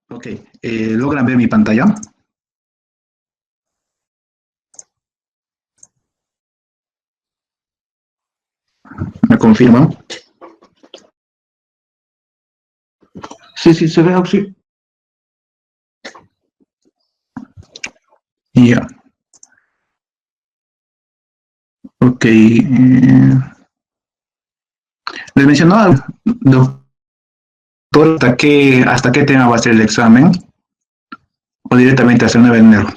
Ok, ¿logran ver mi pantalla? ¿Me confirman? Sí, sí, se ve, sí. Ya, ok. Les mencionaba, doctor, hasta qué tema va a ser el examen o directamente hasta el 9 de enero.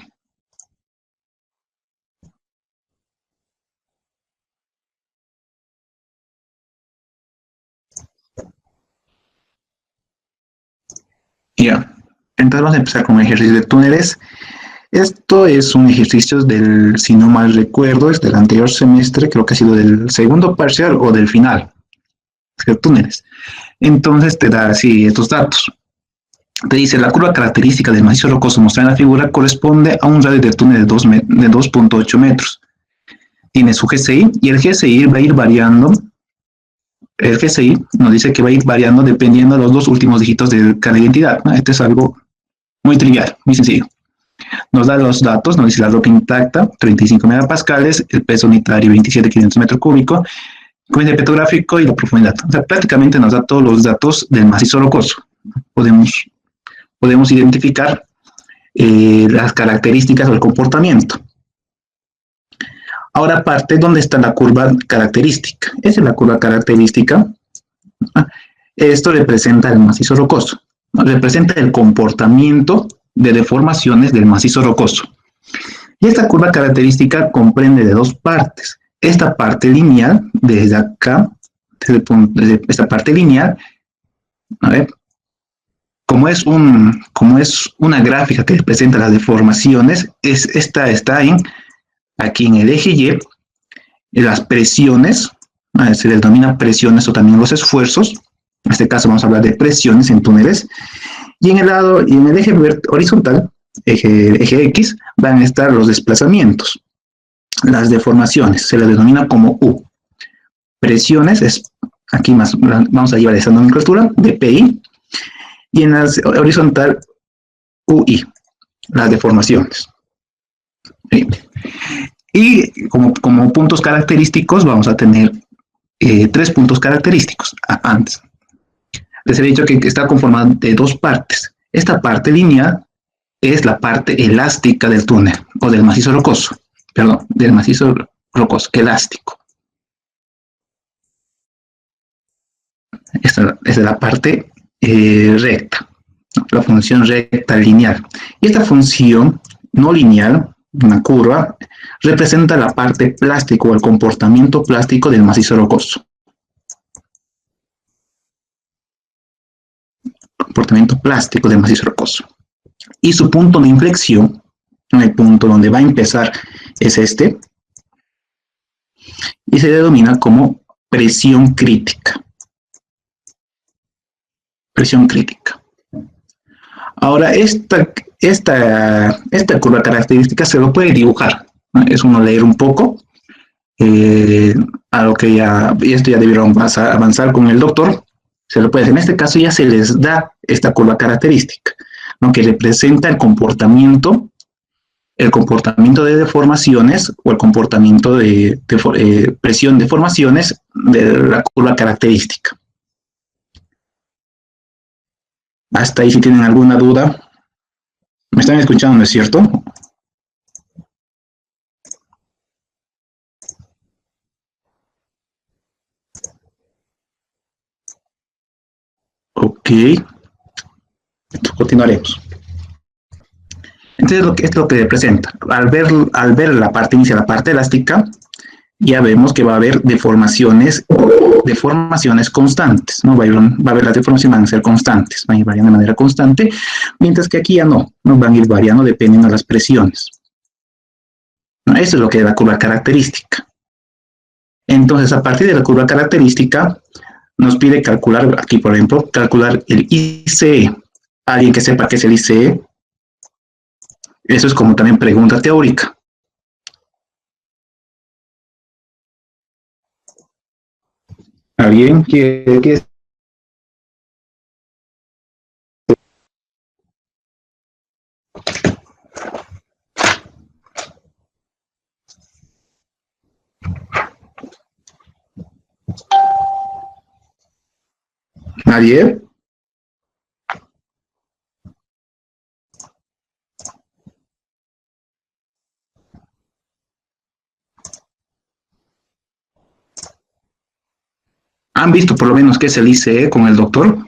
Ya, entonces vamos a empezar con el ejercicio de túneles. Esto es un ejercicio del, si no mal recuerdo, es del anterior semestre, creo que ha sido del segundo parcial o del final, de túneles. Entonces te da así estos datos. Te dice, la curva característica del macizo rocoso mostrada en la figura corresponde a un radio de túnel de 2.8 metros. Tiene su GCI y el GCI va a ir variando. El GCI nos dice que va a ir variando dependiendo de los dos últimos dígitos de cada identidad, ¿no? Este es algo muy trivial, muy sencillo. Nos da los datos, nos dice la roca intacta, 35 megapascales, el peso unitario 27.500 metros cúbicos, coeficiente petrográfico y la profundidad. O sea, prácticamente nos da todos los datos del macizo rocoso. Podemos identificar las características o el comportamiento. Ahora parte dónde está la curva característica. Esa es la curva característica. Esto representa el macizo rocoso, ¿no? Representa el comportamiento de deformaciones del macizo rocoso. Y esta curva característica comprende de dos partes. Esta parte lineal, desde acá, desde esta parte lineal, a ver, como es una gráfica que representa las deformaciones, esta está aquí en el eje Y, las presiones, se les denomina presiones o también los esfuerzos. En este caso vamos a hablar de presiones en túneles. Y en el eje horizontal, eje X, van a estar los desplazamientos, las deformaciones, se les denomina como U. Presiones es, aquí más, vamos a llevar esa nomenclatura, de PI, y en la horizontal, UI, las deformaciones. ¿Sí? Y como puntos característicos vamos a tener tres puntos característicos antes. Les he dicho que está conformada de dos partes. Esta parte lineal es la parte elástica del túnel o del macizo rocoso. Perdón, del macizo rocoso, elástico. Esta es la parte recta, la función recta lineal. Y esta función no lineal, una curva, representa la parte plástica o el comportamiento plástico del macizo rocoso. Comportamiento plástico del macizo rocoso. Y su punto de inflexión, el punto donde va a empezar, es este, y se denomina como presión crítica. Presión crítica. Ahora, esta curva característica se lo puede dibujar, ¿no? Es uno leer un poco, a lo que esto ya debieron avanzar con el doctor, se lo puede hacer. En este caso ya se les da esta curva característica, ¿no? Que representa el comportamiento de deformaciones o el comportamiento de presión deformaciones de la curva característica. Hasta ahí si tienen alguna duda. ¿Me están escuchando, no es cierto? Ok, continuaremos. Entonces, es lo que representa. Al ver la parte inicial, la parte elástica, ya vemos que va a haber deformaciones constantes, ¿no? Va a haber las deformaciones, van a ser constantes, van a ir variando de manera constante, mientras que aquí ya no van a ir variando dependiendo de las presiones. ¿No? Eso es lo que es la curva característica. Entonces, a partir de la curva característica, nos pide calcular, aquí por ejemplo, calcular el ICE. Alguien que sepa qué es el ICE, eso es como también pregunta teórica. ¿Alguien quiere ¿Nadie? ¿Han visto por lo menos qué es el ICE con el doctor?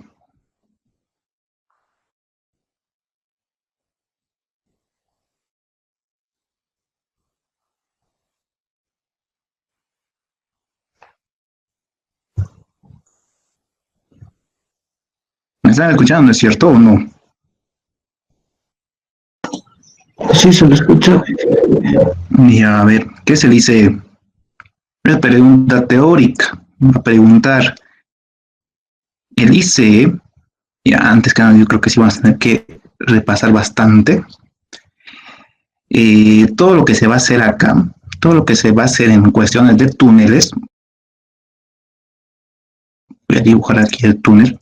¿Me están escuchando, no es cierto o no? Sí, se lo escucha. Y a ver, ¿qué se dice? Una pregunta teórica. Va a preguntar, el ICE, ya antes que nada yo creo que sí vamos a tener que repasar bastante. Todo lo que se va a hacer acá, todo lo que se va a hacer en cuestiones de túneles, voy a dibujar aquí el túnel,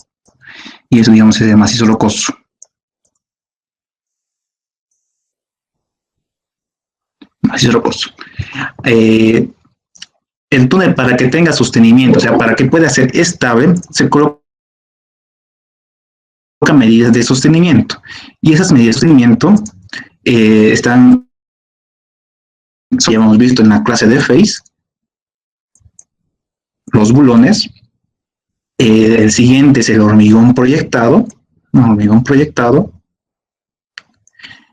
y eso digamos es el macizo rocoso. Macizo rocoso. Eh, el túnel para que tenga sostenimiento, o sea, para que pueda ser estable, se coloca medidas de sostenimiento. Y esas medidas de sostenimiento están, ya hemos visto en la clase de FACE, los bulones. El siguiente es el hormigón proyectado,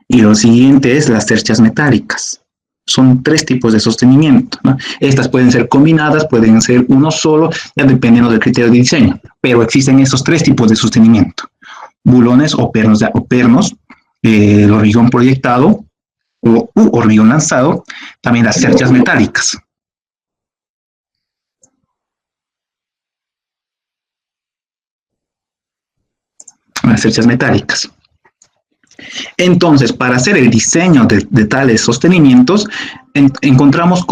y lo siguiente es las cerchas metálicas. Son tres tipos de sostenimiento, ¿no? Estas pueden ser combinadas, pueden ser uno solo, ya dependiendo del criterio de diseño, pero existen estos tres tipos de sostenimiento: bulones o pernos, el hormigón proyectado o hormigón lanzado, también las cerchas metálicas. Las cerchas metálicas. Entonces, para hacer el diseño de tales sostenimientos, encontramos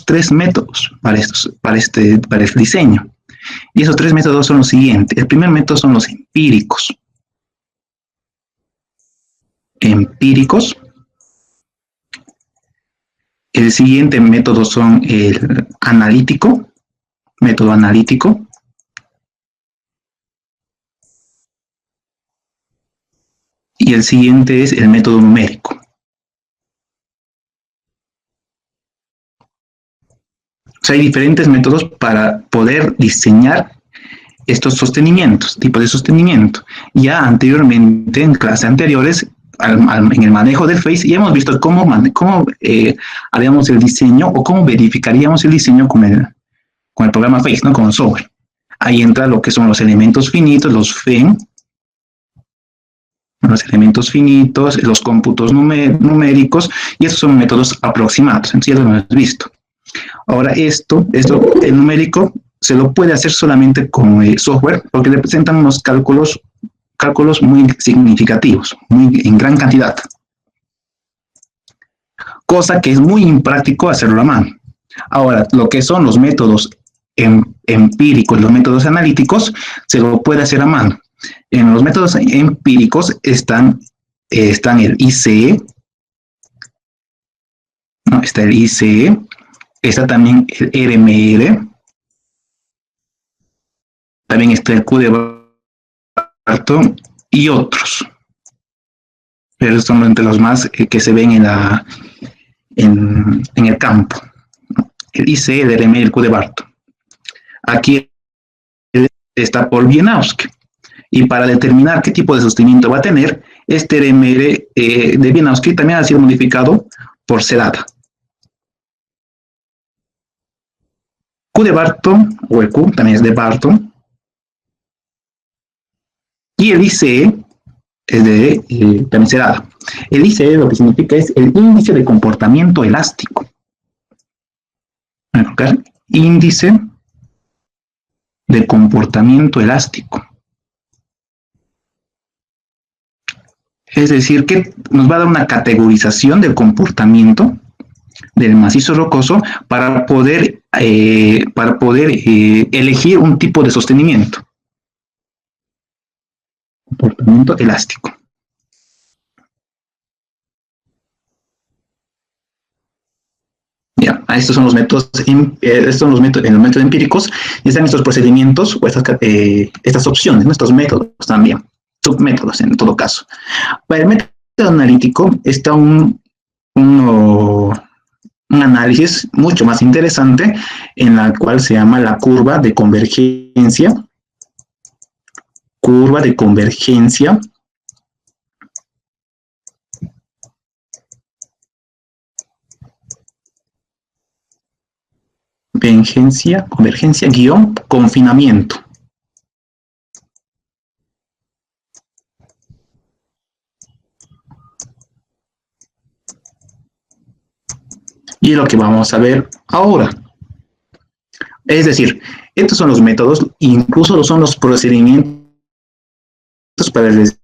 tres métodos para este diseño. Y esos tres métodos son los siguientes. El primer método son los empíricos. Empíricos. El siguiente método son el analítico, método analítico. Y el siguiente es el método numérico. O sea, hay diferentes métodos para poder diseñar estos sostenimientos, tipos de sostenimiento. Ya anteriormente, en clases anteriores, en el manejo del FACE, ya hemos visto cómo haríamos el diseño o cómo verificaríamos el diseño con el programa FACE, ¿no? Con el software. Ahí entra lo que son los elementos finitos, los FEM, los elementos finitos, los cómputos numéricos, y esos son métodos aproximados, entonces ya lo hemos visto. Ahora el numérico se lo puede hacer solamente con software porque representan unos cálculos muy significativos, en gran cantidad. Cosa que es muy impráctico hacerlo a mano. Ahora, lo que son los métodos empíricos, los métodos analíticos, se lo puede hacer a mano. En los métodos empíricos están el ICE, ¿no? Está el ICE, está también el RMR, también está el Q de Barton y otros. Pero estos son entre los más que se ven en el campo. El ICE, el RMR y el Q de Barton. Aquí está por Wieniawski. Y para determinar qué tipo de sostenimiento va a tener, este RMR de Wieniawski también ha sido modificado por Sedada. Q de Barton, o el Q también es de Barton, y el ICE es de también Sedada. El ICE lo que significa es el índice de comportamiento elástico. Voy a colocar índice de comportamiento elástico. Es decir, que nos va a dar una categorización del comportamiento del macizo rocoso para poder elegir un tipo de sostenimiento. Comportamiento elástico. Ya. Estos son los métodos, estos son los métodos empíricos, y están estos procedimientos o estas opciones, ¿no? Estos métodos también, submétodos en todo caso. Para el método analítico está un análisis mucho más interesante, en la cual se llama la curva de convergencia. Curva de convergencia. Convergencia guión confinamiento. Y lo que vamos a ver ahora. Es decir, estos son los métodos, incluso son los procedimientos para vamos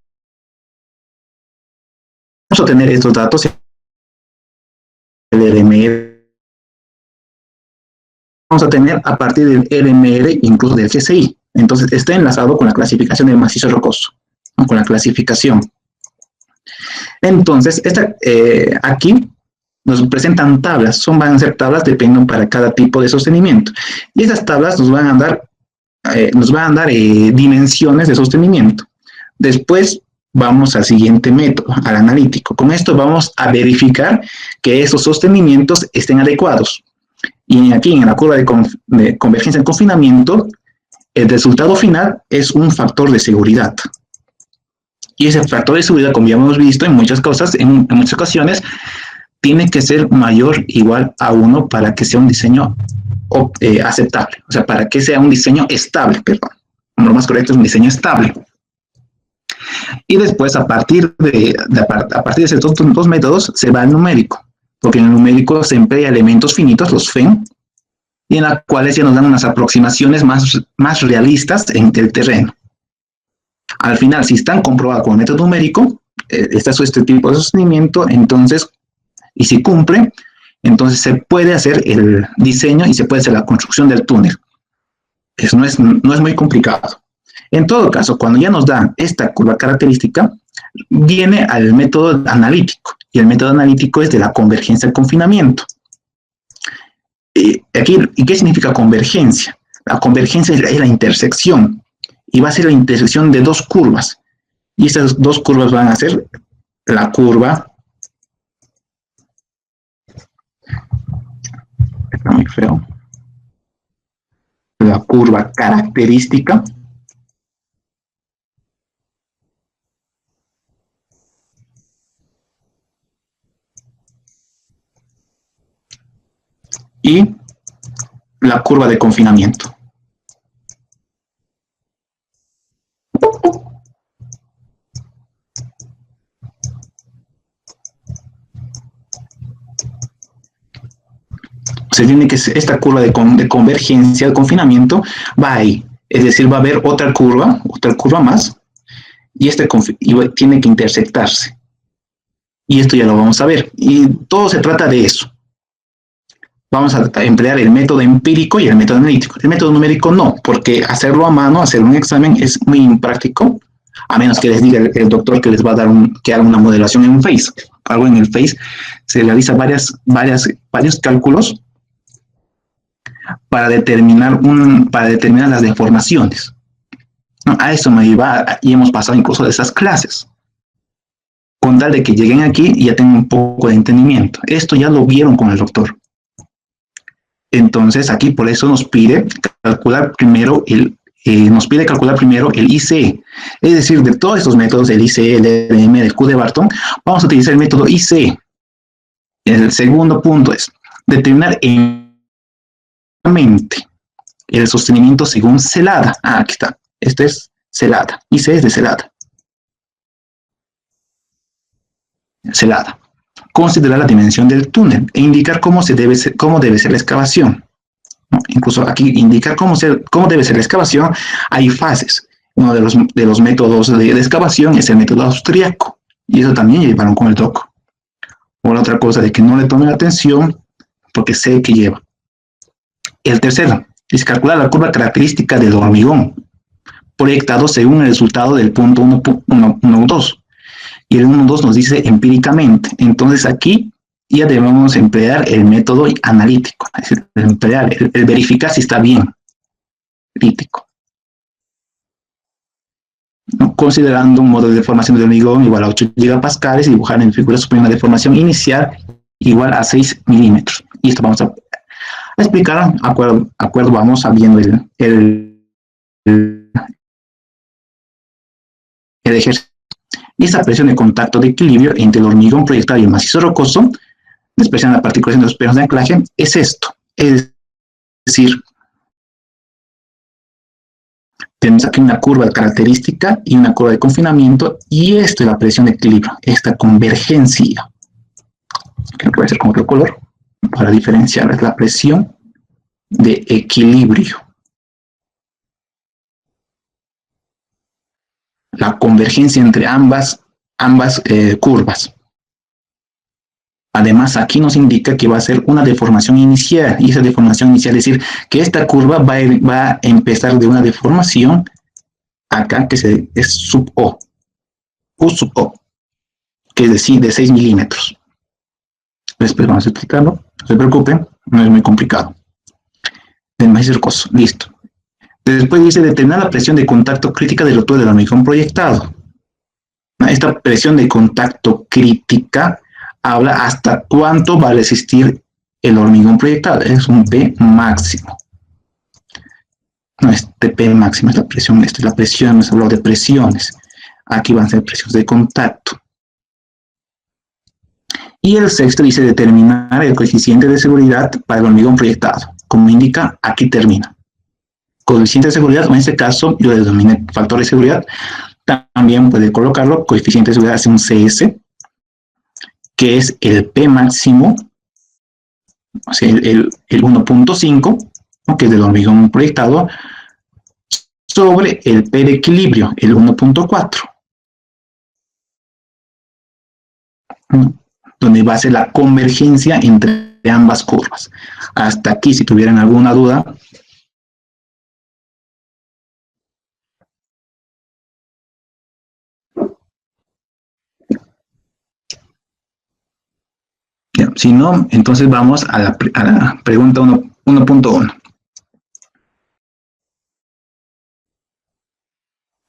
a tener estos datos en el RMR. Vamos a tener a partir del RMR, incluso del GCI. Entonces, está enlazado con la clasificación del macizo rocoso, ¿no? Con la clasificación. Entonces, aquí nos presentan tablas, van a ser tablas, dependen para cada tipo de sostenimiento. Y esas tablas nos van a dar dimensiones de sostenimiento. Después vamos al siguiente método, al analítico. Con esto vamos a verificar que esos sostenimientos estén adecuados. Y aquí en la curva de convergencia en confinamiento, el resultado final es un factor de seguridad. Y ese factor de seguridad, como ya hemos visto en muchas cosas, en muchas ocasiones, tiene que ser mayor o igual a 1 para que sea un diseño aceptable. O sea, para que sea un diseño estable, perdón. Lo más correcto es un diseño estable. Y después, a partir de esos dos métodos, se va al numérico. Porque en el numérico se emplea elementos finitos, los FEN, y en las cuales ya nos dan unas aproximaciones más realistas del terreno. Al final, si están comprobados con el método numérico, este tipo de sostenimiento, entonces, y si cumple, entonces se puede hacer el diseño y se puede hacer la construcción del túnel. Eso no es muy complicado. En todo caso, cuando ya nos dan esta curva característica, viene al método analítico, y el método analítico es de la convergencia al confinamiento. ¿Y qué significa convergencia? La convergencia es la intersección, y va a ser la intersección de dos curvas, y estas dos curvas van a ser la curva, está muy feo, la curva característica, y la curva de confinamiento. Se tiene que esta curva de convergencia, de confinamiento, va ahí. Es decir, va a haber otra curva más, y tiene que intersectarse. Y esto ya lo vamos a ver. Y todo se trata de eso. Vamos a emplear el método empírico y el método analítico. El método numérico no, porque hacerlo a mano, hacer un examen es muy impráctico, a menos que les diga el doctor que les va a dar que haga una modelación en un FACE. Algo en el FACE se realiza varios cálculos para determinar las deformaciones. ¿No? A eso me iba, y hemos pasado incluso de esas clases. Con tal de que lleguen aquí y ya tengan un poco de entendimiento. Esto ya lo vieron con el doctor. Entonces, aquí por eso nos pide calcular primero el ICE. Es decir, de todos estos métodos, el ICE, el RM, el Q de Barton, vamos a utilizar el método ICE. El segundo punto es determinar el sostenimiento según celada. Aquí está. Este es celada. ICE es de celada. Celada. Considerar la dimensión del túnel e indicar cómo debe ser la excavación. ¿No? Incluso aquí indicar cómo debe ser la excavación, hay fases. Uno de los métodos de excavación es el método austríaco, y eso también llevaron con el doc. Por otra cosa de que no le tomen atención, porque sé que lleva. El tercero es calcular la curva característica del hormigón, proyectado según el resultado del punto 1.2. Y el 1.2 nos dice empíricamente. Entonces aquí ya debemos emplear el método analítico, es decir, emplear el verificar si está bien, crítico. ¿No? Considerando un modo de deformación del hormigón igual a 8 gigapascales y dibujar en figura superior una deformación inicial igual a 6 milímetros. Y esto vamos a explicar, acuerdo vamos viendo el ejercicio. Y esa presión de contacto de equilibrio entre el hormigón proyectado y el macizo rocoso, expresión de la partícula de los espejos de anclaje, es esto. Es decir, tenemos aquí una curva de característica y una curva de confinamiento, y esto es la presión de equilibrio, esta convergencia, que puede ser con otro color, para diferenciar, es la presión de equilibrio. La convergencia entre ambas curvas. Además, aquí nos indica que va a ser una deformación inicial, y esa deformación inicial es decir, que esta curva va a empezar de una deformación acá, que es sub O, U sub O, que es decir, de 6 milímetros. Después vamos a explicarlo, no se preocupen, no es muy complicado. Del macizo rocoso, listo. Después dice determinar la presión de contacto crítica del rotor del hormigón proyectado. Esta presión de contacto crítica habla hasta cuánto va a resistir el hormigón proyectado. Es un P máximo. No, este P máximo es la presión, esta es la presión, hemos hablado de presiones. Aquí van a ser presiones de contacto. Y el sexto dice determinar el coeficiente de seguridad para el hormigón proyectado. Como indica, aquí termina. Coeficiente de seguridad, en este caso yo le denominé factor de seguridad. También puede colocarlo, coeficiente de seguridad es un CS, que es el P máximo, o sea, el 1.5, ¿no? Que es del hormigón proyectado, sobre el P de equilibrio, el 1.4. Donde va a ser la convergencia entre ambas curvas. Hasta aquí, si tuvieran alguna duda. Si no, entonces vamos a la pregunta 1.1.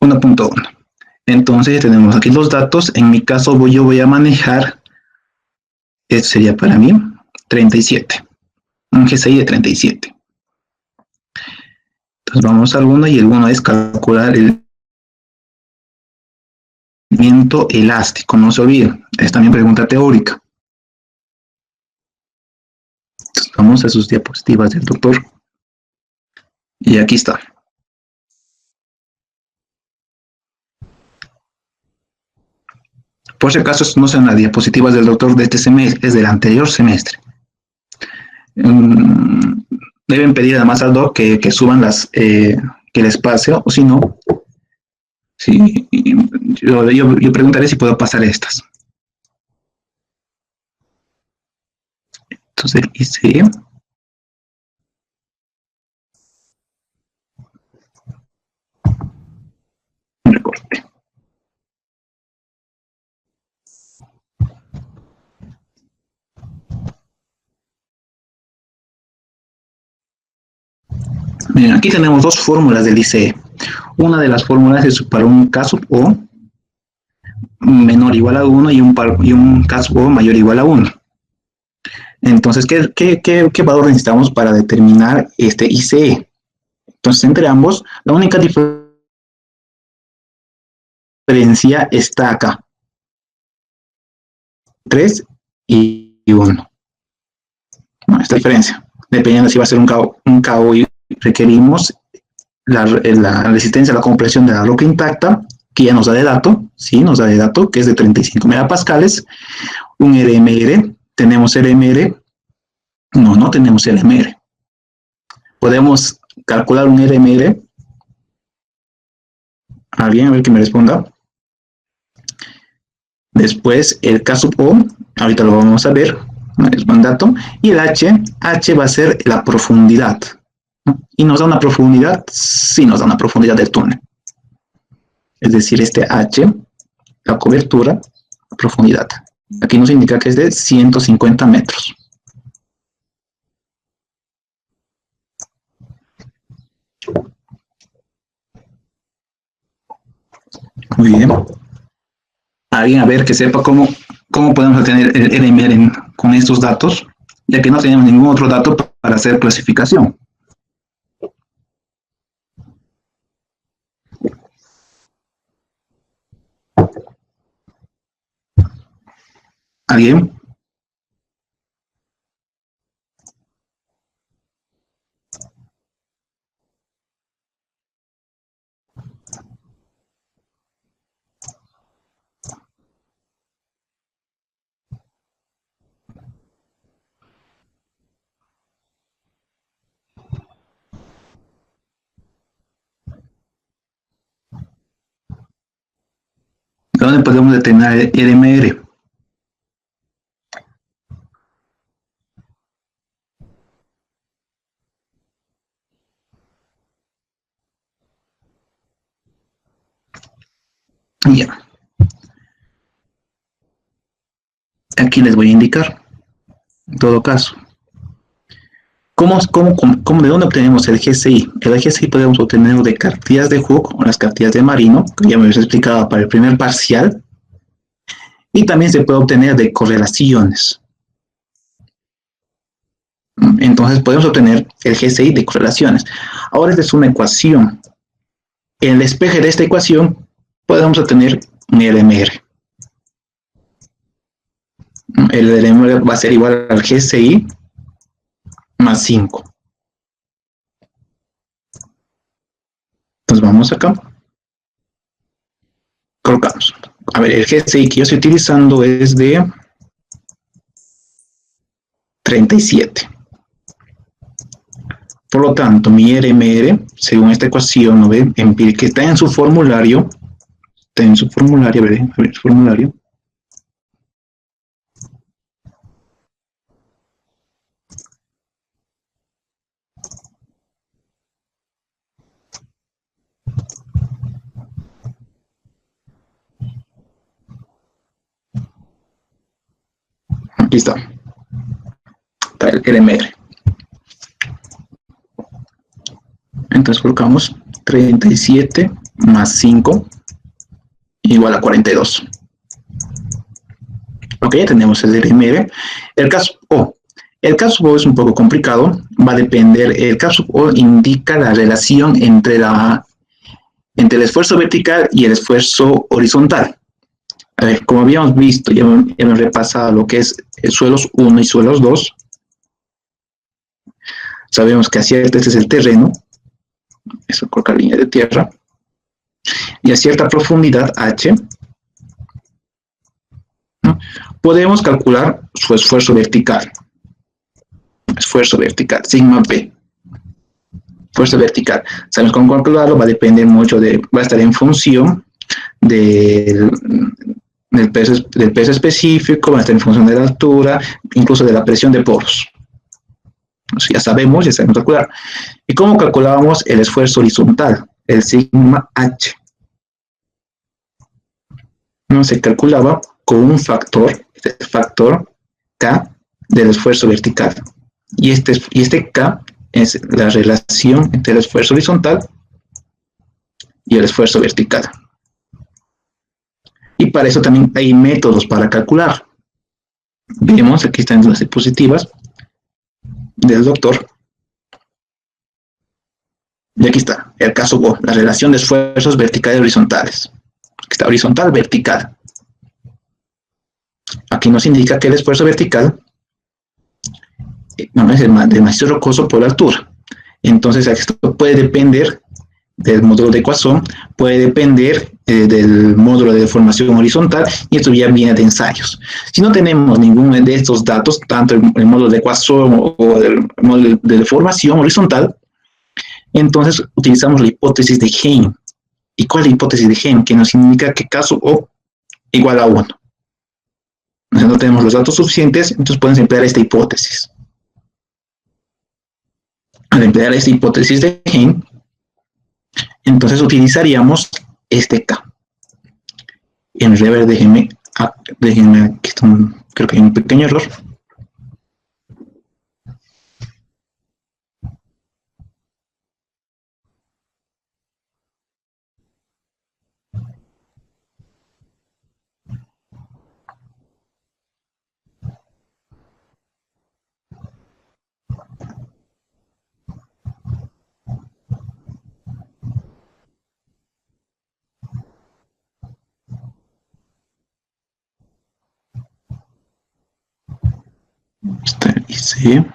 1.1. Entonces tenemos aquí los datos. En mi caso yo voy a manejar, este sería para mí 37. Un GCI de 37. Entonces vamos al 1 y el 1 es calcular el movimiento elástico. No se olviden, es también pregunta teórica. Entonces vamos a sus diapositivas del doctor. Y aquí está. Por si acaso, no son las diapositivas del doctor de este semestre, es del anterior semestre. Deben pedir además al doc que suban que el espacio, o si no, sí, yo preguntaré si puedo pasar estas. Entonces hice un recorte. Miren, aquí tenemos dos fórmulas del ICE. Una de las fórmulas es para un caso O menor o igual a 1 y un caso O mayor o igual a 1. Entonces, ¿qué valor necesitamos para determinar este ICE? Entonces, entre ambos, la única diferencia está acá. 3 y 1. No, esta diferencia. Dependiendo si va a ser un KO y requerimos la resistencia a la compresión de la roca intacta, que ya nos da de dato, ¿sí? Nos da de dato, que es de 35 megapascales. Un RMR, ¿tenemos RMR? No tenemos RMR. ¿Podemos calcular un RMR? ¿Alguien? A ver que me responda. Después, el caso O, ahorita lo vamos a ver, es buen dato. Y el H va a ser la profundidad. ¿Y nos da una profundidad? Sí, nos da una profundidad del túnel. Es decir, este H, la cobertura, la profundidad. Aquí nos indica que es de 150 metros. Muy bien. Alguien a ver que sepa cómo podemos obtener el LMR con estos datos, ya que no tenemos ningún otro dato para hacer clasificación. ¿Alguien? ¿Dónde podemos determinar el LMR? Ya. Aquí les voy a indicar, en todo caso. ¿De dónde obtenemos el GCI? El GCI podemos obtenerlo de cartillas de Hooke o las cartillas de Marino, que ya me habéis explicado para el primer parcial. Y también se puede obtener de correlaciones. Entonces podemos obtener el GCI de correlaciones. Ahora esta es una ecuación. En el despeje de esta ecuación podemos obtener un LMR. El LMR va a ser igual al GCI más 5. Entonces vamos acá. Colocamos. A ver, el GCI que yo estoy utilizando es de 37. Por lo tanto, mi LMR, según esta ecuación, ¿no ve? Empírica, que está en su formulario, a ver, su formulario. Aquí está el LMR. Entonces colocamos 37 más 5 igual a 42. Ok, ya tenemos el LMR. El caso O. El caso O es un poco complicado. Va a depender. El caso O indica la relación entre el esfuerzo vertical y el esfuerzo horizontal. A ver, como habíamos visto, ya hemos repasado lo que es suelos 1 y suelos 2. Sabemos que hacia este es el terreno. Eso coloca línea de tierra. Y a cierta profundidad, H, ¿no? Podemos calcular su esfuerzo vertical. Esfuerzo vertical, sigma P. Esfuerzo vertical. Sabemos cómo calcularlo, va a depender mucho va a estar en función del peso específico, va a estar en función de la altura, incluso de la presión de poros. Entonces, ya sabemos calcular. ¿Y cómo calculábamos el esfuerzo horizontal? El sigma H. No se calculaba con un factor, este factor K del esfuerzo vertical. Y este K es la relación entre el esfuerzo horizontal y el esfuerzo vertical. Y para eso también hay métodos para calcular. Vemos, aquí están las diapositivas del doctor. Y aquí está, el caso O, la relación de esfuerzos verticales y horizontales. Aquí está, horizontal, vertical. Aquí nos indica que el esfuerzo vertical no es demasiado rocoso por la altura. Entonces, esto puede depender del módulo de Poisson, puede depender del módulo de deformación horizontal, y esto ya viene de ensayos. Si no tenemos ninguno de estos datos, tanto el módulo de Poisson o el módulo de deformación horizontal, entonces utilizamos la hipótesis de Heim. ¿Y cuál es la hipótesis de Heim? Que nos indica que caso O igual a 1. Entonces no tenemos los datos suficientes, entonces podemos emplear esta hipótesis. Al emplear esta hipótesis de Heim, entonces utilizaríamos este K. En rever, déjenme Déjenme, aquí creo que hay un pequeño error. Está IC.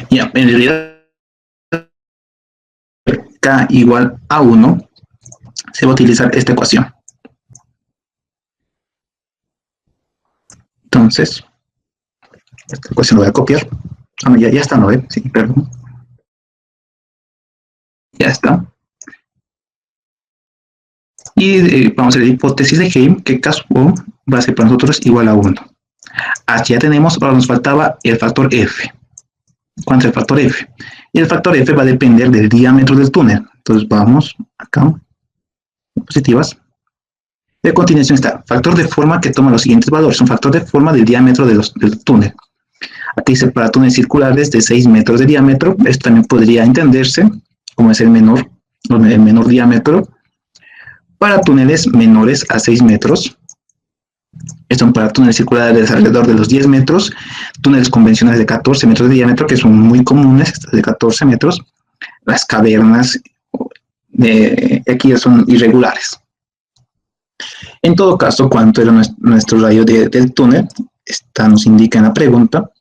Ya, en realidad K igual a 1, se va a utilizar esta ecuación. Entonces, esta ecuación la voy a copiar. Ah, ya está, ¿no? Sí, perdón. Ya está. Y vamos a hacer la hipótesis de que caso O va a ser para nosotros igual a 1. Aquí ya tenemos, ahora nos faltaba el factor F. ¿Cuánto es el factor F? Y el factor F va a depender del diámetro del túnel. Entonces vamos acá, positivas. De continuación está factor de forma que toma los siguientes valores. Un factor de forma del diámetro del túnel. Aquí dice para túneles circulares de 6 metros de diámetro. Esto también podría entenderse como es el menor diámetro. Para túneles menores a 6 metros. Esto para túneles circulares alrededor de los 10 metros. Túneles convencionales de 14 metros de diámetro, que son muy comunes, de 14 metros. Las cavernas aquí son irregulares. En todo caso, ¿cuánto era nuestro radio del túnel? Esta nos indica en la pregunta.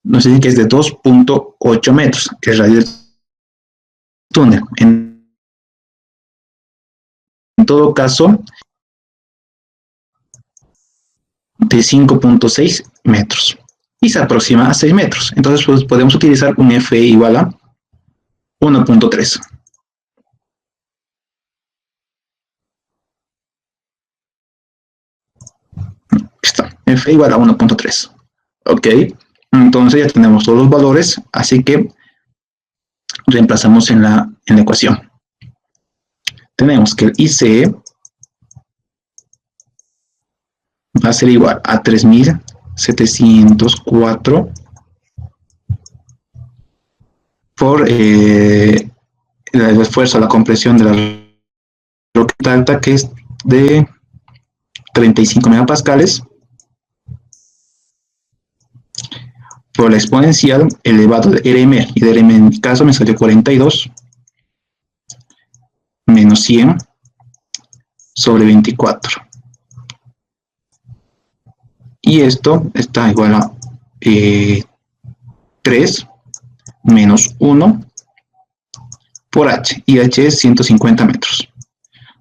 Nos dice que es de 2.8 metros, que es el radio del túnel. En todo caso, de 5.6 metros. Y se aproxima a 6 metros. Entonces, pues, podemos utilizar un F igual a 1.3. Está, F igual a 1.3. Ok, entonces ya tenemos todos los valores, así que reemplazamos en la ecuación. Tenemos que el IC va a ser igual a 3.704 por el esfuerzo a la compresión de la roca alta, que es de 35 megapascales, por la exponencial elevado de RM, y de RM en mi caso me salió 42 menos 100 sobre 24. Y esto está igual a 3 menos 1 por H, y H es 150 metros.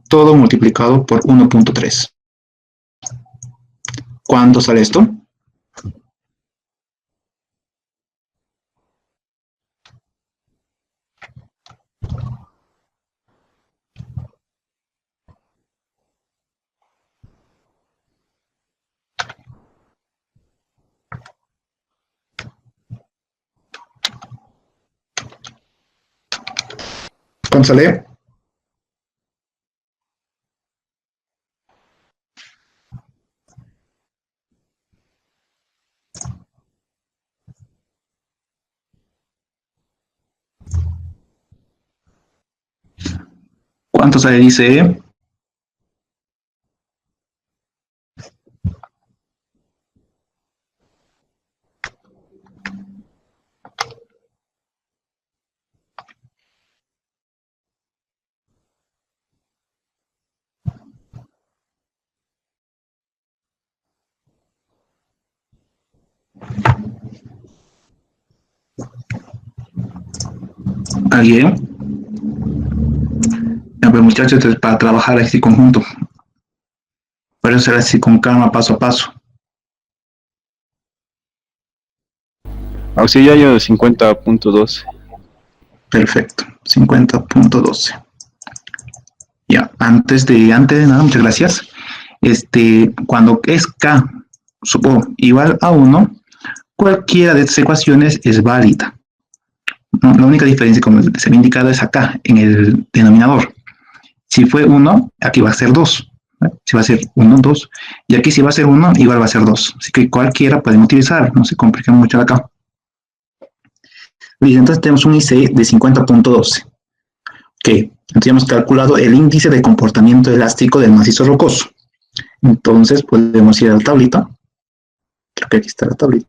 Todo multiplicado por 1.3. ¿Cuánto sale esto? ¿Cuánto sale? ¿Cuánto sale? Dice ¿alguien? Ya, pues muchachos, entonces para trabajar así conjunto. Para hacer así con calma, paso a paso. Auxiliario 50.12. Perfecto, 50.12. Ya, antes de nada, muchas gracias. cuando es K sub O igual a 1, cualquiera de estas ecuaciones es válida. La única diferencia, como se me ha indicado, es acá, en el denominador. Si fue 1, aquí va a ser 2. Si va a ser 1, 2. Y aquí si va a ser 1, igual va a ser 2. Así que cualquiera podemos utilizar, no se complica mucho acá. Bien, entonces tenemos un IC de 50.12. Ok, entonces hemos calculado el índice de comportamiento elástico del macizo rocoso. Entonces podemos ir a la tablita. Creo que aquí está la tablita.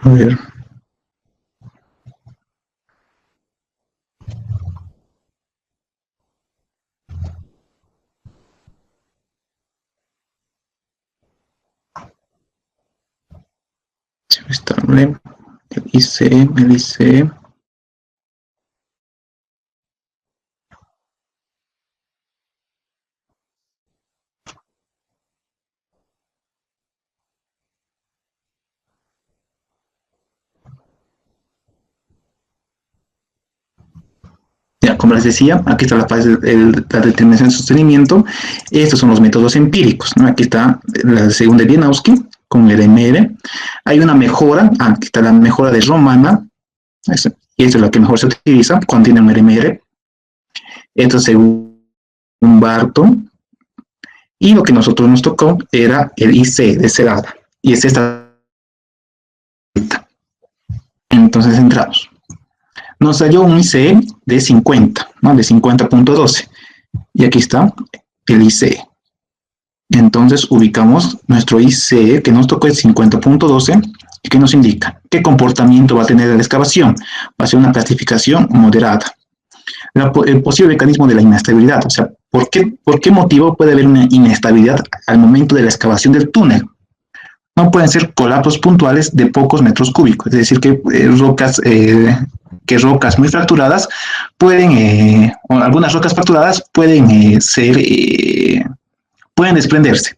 A ver. Estable. El IC. Ya, como les decía, aquí está la fase la determinación de sostenimiento. Estos son los métodos empíricos, ¿no? Aquí está la segunda de Wieniawski con el MR. Hay una mejora, aquí está la mejora de Romana, y esta es la que mejor se utiliza cuando tiene un RMR. Esto según Barton. Y lo que nosotros nos tocó era el IC de Cerada. Y es esta. Entonces entramos. Nos salió un ICE de 50, ¿no? De 50.12. Y aquí está el ICE. Entonces ubicamos nuestro ICE que nos tocó el 50.12 y que nos indica qué comportamiento va a tener la excavación. Va a ser una clasificación moderada. El posible mecanismo de la inestabilidad, o sea, ¿por qué motivo puede haber una inestabilidad al momento de la excavación del túnel? No pueden ser colapsos puntuales de pocos metros cúbicos, es decir, que rocas muy fracturadas pueden, o algunas rocas fracturadas pueden pueden desprenderse.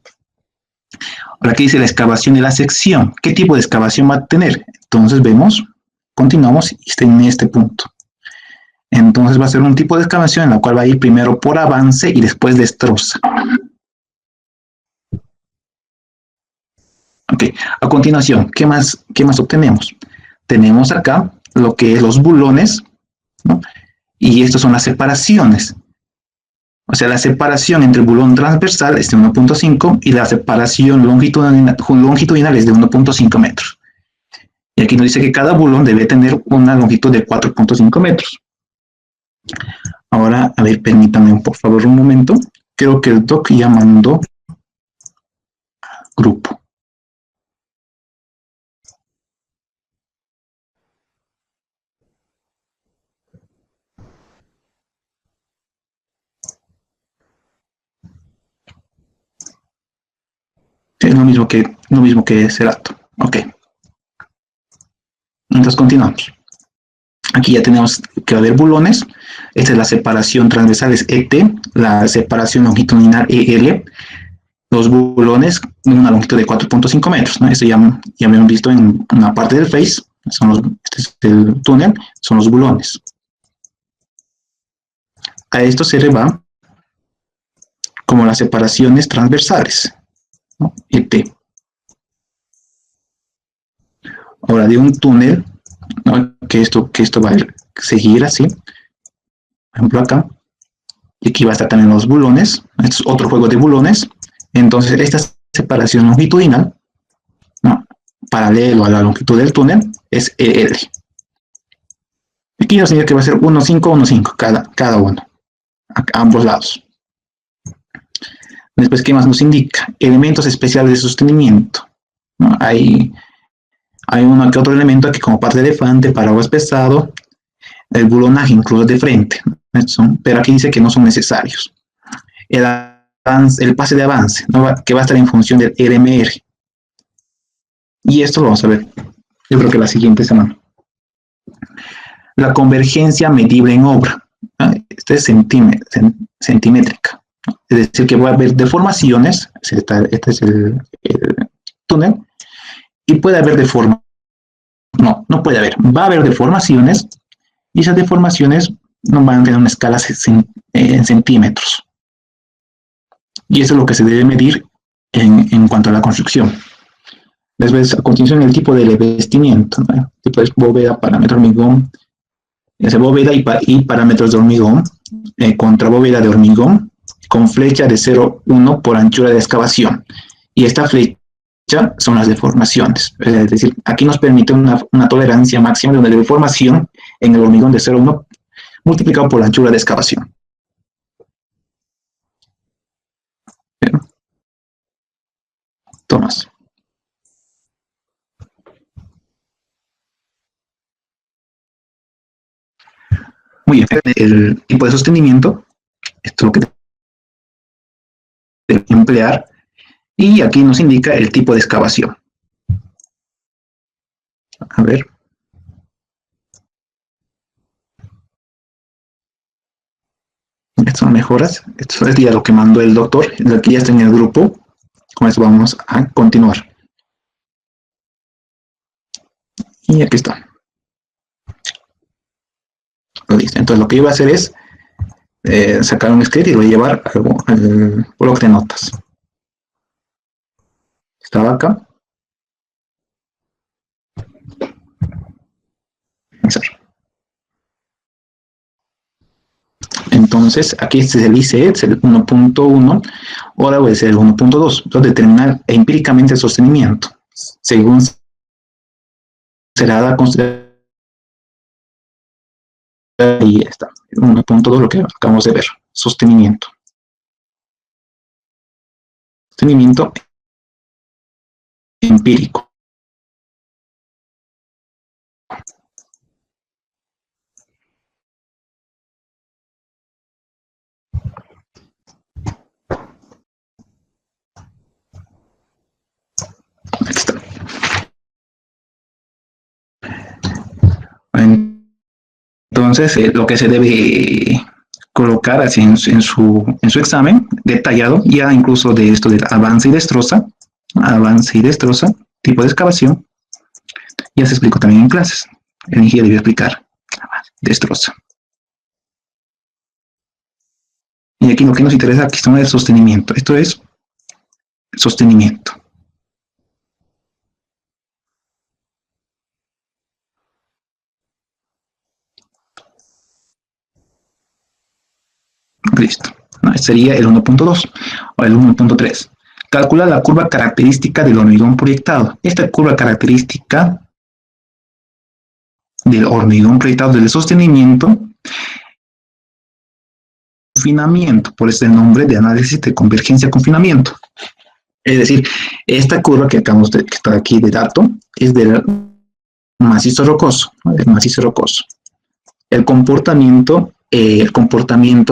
Ahora, aquí dice la excavación de la sección. ¿Qué tipo de excavación va a tener? Entonces vemos, continuamos y está en este punto. Entonces va a ser un tipo de excavación en la cual va a ir primero por avance y después destroza. Ok, a continuación, ¿qué más obtenemos? Tenemos acá lo que es los bulones, ¿no? Y estas son las separaciones. O sea, la separación entre el bulón transversal es de 1.5 y la separación longitudinal es de 1.5 metros. Y aquí nos dice que cada bulón debe tener una longitud de 4.5 metros. Ahora, a ver, permítame por favor un momento. Creo que el doc ya mandó grupo. Es lo mismo que Cerato. Ok. Entonces continuamos. Aquí ya tenemos que haber bulones. Esta es la separación transversal, es ET, la separación longitudinal EL. Los bulones en una longitud de 4.5 metros, ¿no? Esto ya hemos visto en una parte del face. Este es el túnel, son los bulones. A esto se le va como las separaciones transversales, ¿no? ET. Ahora, de un túnel, ¿no? que esto va a seguir así, por ejemplo acá, y aquí va a estar también los bulones, este es otro juego de bulones. Entonces esta separación longitudinal, ¿no? Paralelo a la longitud del túnel, es EL. Aquí nos indica que va a ser 1,5, 1,5 cada uno, a ambos lados. Después, ¿qué más nos indica? Elementos especiales de sostenimiento, ¿no? Hay uno que otro elemento aquí como parte de elefante, paraguas pesado, el bulonaje incluso de frente, ¿no? Pero aquí dice que no son necesarios. El pase de avance, ¿no? Que va a estar en función del RMR. Y esto lo vamos a ver, yo creo que la siguiente semana. la convergencia medible en obra. Esta es centimétrica. Es decir, que va a haber deformaciones. Este es el túnel. Y puede haber deformaciones. No puede haber. Va a haber deformaciones. Y esas deformaciones no van a tener una escala en centímetros. Y eso es lo que se debe medir en cuanto a la construcción. Les ves a continuación el tipo de revestimiento, ¿no? Tipo de bóveda, parámetro hormigón, bóveda y parámetros de hormigón, contra bóveda de hormigón, con flecha de 0,1 por anchura de excavación. Y esta flecha son las deformaciones. Es decir, aquí nos permite una tolerancia máxima de una deformación en el hormigón de 0,1 multiplicado por la anchura de excavación. Tomás. Muy bien, el tipo de sostenimiento, esto es lo que debe emplear, y aquí nos indica el tipo de excavación. A ver. Estas son mejoras, esto es ya lo que mandó el doctor, aquí ya está en el grupo, con eso vamos a continuar. Y aquí está. Listo. Entonces lo que iba a hacer es sacar un script y lo voy a llevar al blog de notas. Estaba acá. Entonces aquí este es el ICE, es el 1.1, ahora voy a hacer el 1.2, entonces determinar empíricamente el sostenimiento, según será la consideración. Ahí está, 1.2 lo que acabamos de ver, sostenimiento. Sostenimiento empírico. Aquí está. Entonces, lo que se debe colocar así en su examen detallado, ya incluso de esto del avance y destroza, tipo de excavación, ya se explicó también en clases. El ingeniero debe explicar destroza. Y aquí lo que nos interesa aquí son el sostenimiento. Esto es sostenimiento. Listo. No, este sería el 1.2 o el 1.3. Calcula la curva característica del hormigón proyectado. Esta curva característica del hormigón proyectado del sostenimiento, confinamiento, por eso el nombre de análisis de convergencia confinamiento. Es decir, esta curva que acabamos de que está aquí de dato es del macizo rocoso, ¿no? Del macizo rocoso. El comportamiento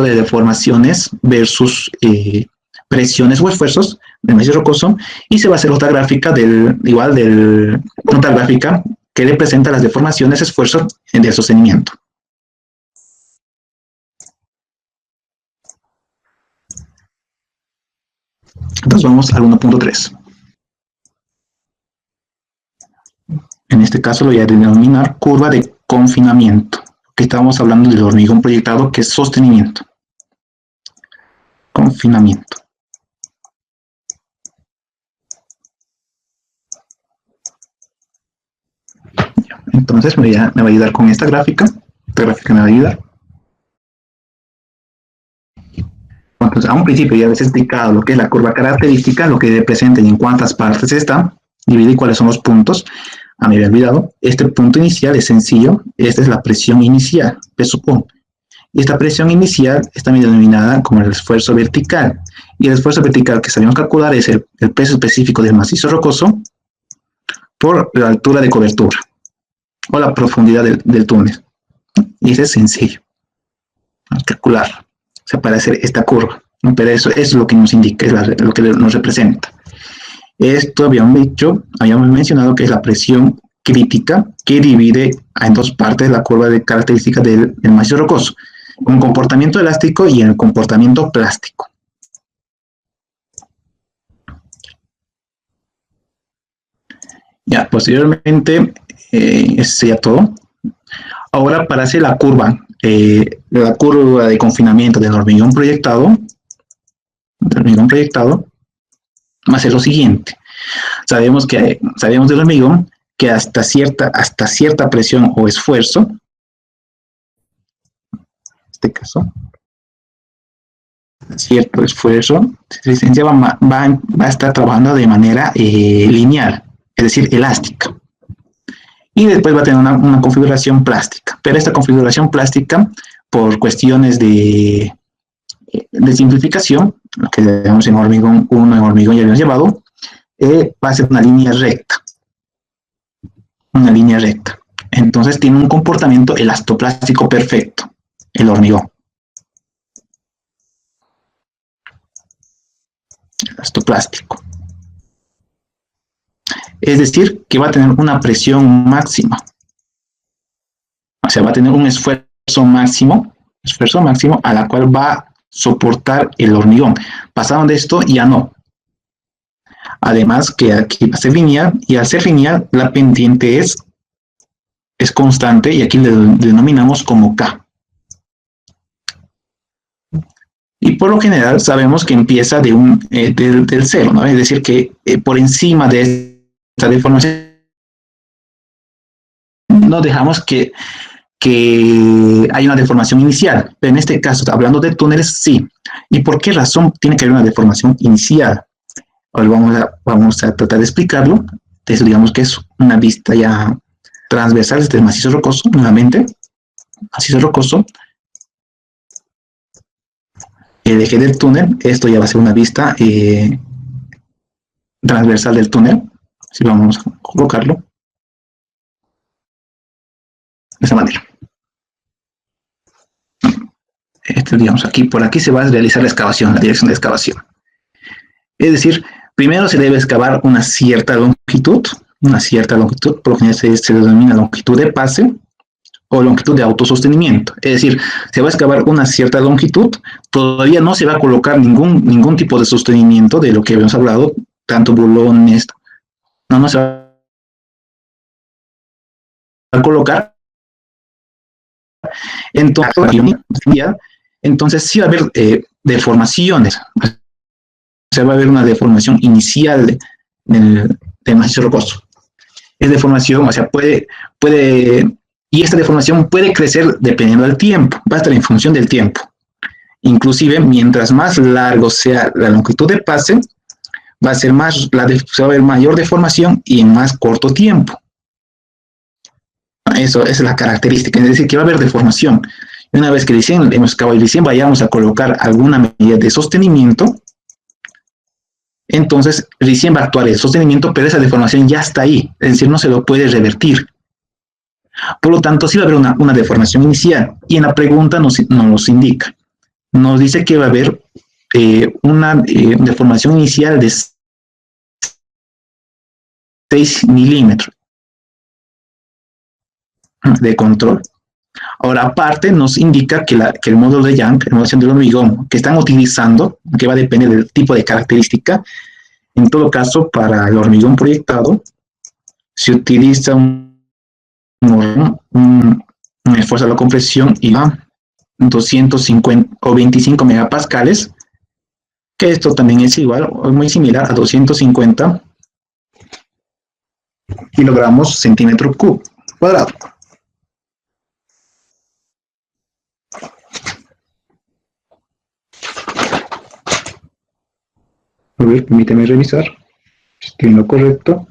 de deformaciones versus presiones o esfuerzos del macizo rocoso, y se va a hacer otra gráfica otra gráfica que representa las deformaciones, esfuerzos del sostenimiento. Entonces vamos al 1.3. En este caso lo voy a denominar curva de confinamiento, que estamos hablando del hormigón proyectado, que es sostenimiento. Confinamiento. Entonces me va a ayudar con esta gráfica. Esta gráfica me va a ayudar. Entonces, a un principio ya les he explicado lo que es la curva característica, lo que representa y en cuántas partes está, dividir cuáles son los puntos. Me había olvidado. Este punto inicial es sencillo. Esta es la presión inicial, P(O). Y esta presión inicial está denominada como el esfuerzo vertical. Y el esfuerzo vertical que sabemos calcular es el peso específico del macizo rocoso por la altura de cobertura o la profundidad del túnel. Y eso es sencillo. Calcular. O sea, para hacer esta curva. Pero eso es lo que nos indica, es lo que nos representa. Esto habíamos mencionado que es la presión crítica que divide en dos partes la curva de características del macizo rocoso, un comportamiento elástico y el comportamiento plástico. Ya, posteriormente, eso sería todo. Ahora, para hacer la curva de confinamiento del hormigón proyectado, va a ser lo siguiente. Sabemos del hormigón que hasta cierta presión o esfuerzo, en este caso, cierto esfuerzo, resistencia va a estar trabajando de manera lineal, es decir, elástica. Y después va a tener una configuración plástica. Pero esta configuración plástica, por cuestiones de simplificación, lo que llamamos en hormigón 1, en hormigón ya habíamos llevado, va a ser una línea recta. Una línea recta. Entonces tiene un comportamiento elastoplástico perfecto, el hormigón. Elastoplástico. Es decir, que va a tener una presión máxima. O sea, va a tener un esfuerzo máximo a la cual va a soportar el hormigón. Pasando de esto, ya no. Además, que aquí va a ser lineal, y al ser lineal, la pendiente es constante, y aquí le denominamos como K. Y por lo general sabemos que empieza del cero, ¿no? Es decir, que por encima de esta deformación no dejamos que hay una deformación inicial. Pero en este caso, hablando de túneles, sí. ¿Y por qué razón tiene que haber una deformación inicial? Ahora vamos a tratar de explicarlo. Entonces, digamos que es una vista ya transversal desde el macizo rocoso, nuevamente. Macizo rocoso. El eje del túnel, esto ya va a ser una vista transversal del túnel. Así vamos a colocarlo. De esa manera. Digamos aquí, por aquí se va a realizar la excavación, la dirección de excavación. Es decir, primero se debe excavar una cierta longitud, por lo general se denomina longitud de pase o longitud de autosostenimiento. Es decir, se va a excavar una cierta longitud, todavía no se va a colocar ningún tipo de sostenimiento de lo que habíamos hablado, tanto bulones, no se va a colocar. Entonces sí va a haber deformaciones. Se va a ver una deformación inicial del macizo rocoso. Es deformación, o sea, y esta deformación puede crecer dependiendo del tiempo, va a estar en función del tiempo. Inclusive, mientras más largo sea la longitud de pase, va a haber mayor deformación y en más corto tiempo. Eso es la característica, es decir, que va a haber deformación. Una vez que recién hemos excavado y recién vayamos a colocar alguna medida de sostenimiento, entonces recién va a actuar el sostenimiento, pero esa deformación ya está ahí, es decir, no se lo puede revertir. Por lo tanto, sí va a haber una deformación inicial, y en la pregunta nos indica, nos dice que va a haber una deformación inicial de 6 milímetros de control. Ahora, aparte, nos indica que el módulo de Young, el módulo del hormigón que están utilizando, que va a depender del tipo de característica, en todo caso, para el hormigón proyectado, se utiliza un esfuerzo a la compresión y a 250 o 25 megapascales, que esto también es igual o muy similar a 250 kilogramos centímetro cuadrado. A ver, permíteme revisar si estoy en lo correcto.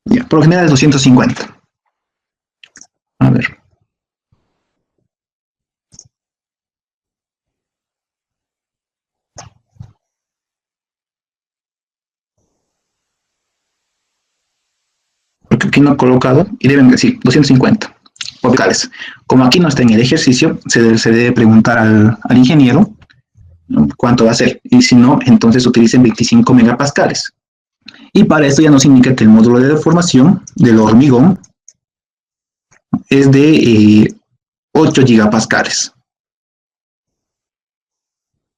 Ya, por lo general es 250. A ver. Porque aquí no he colocado y deben decir 250 verticales. Como aquí no está en el ejercicio, se debe preguntar al ingeniero cuánto va a ser, y si no, entonces utilicen 25 megapascales. Y para esto ya nos indica que el módulo de deformación del hormigón es de 8 gigapascales.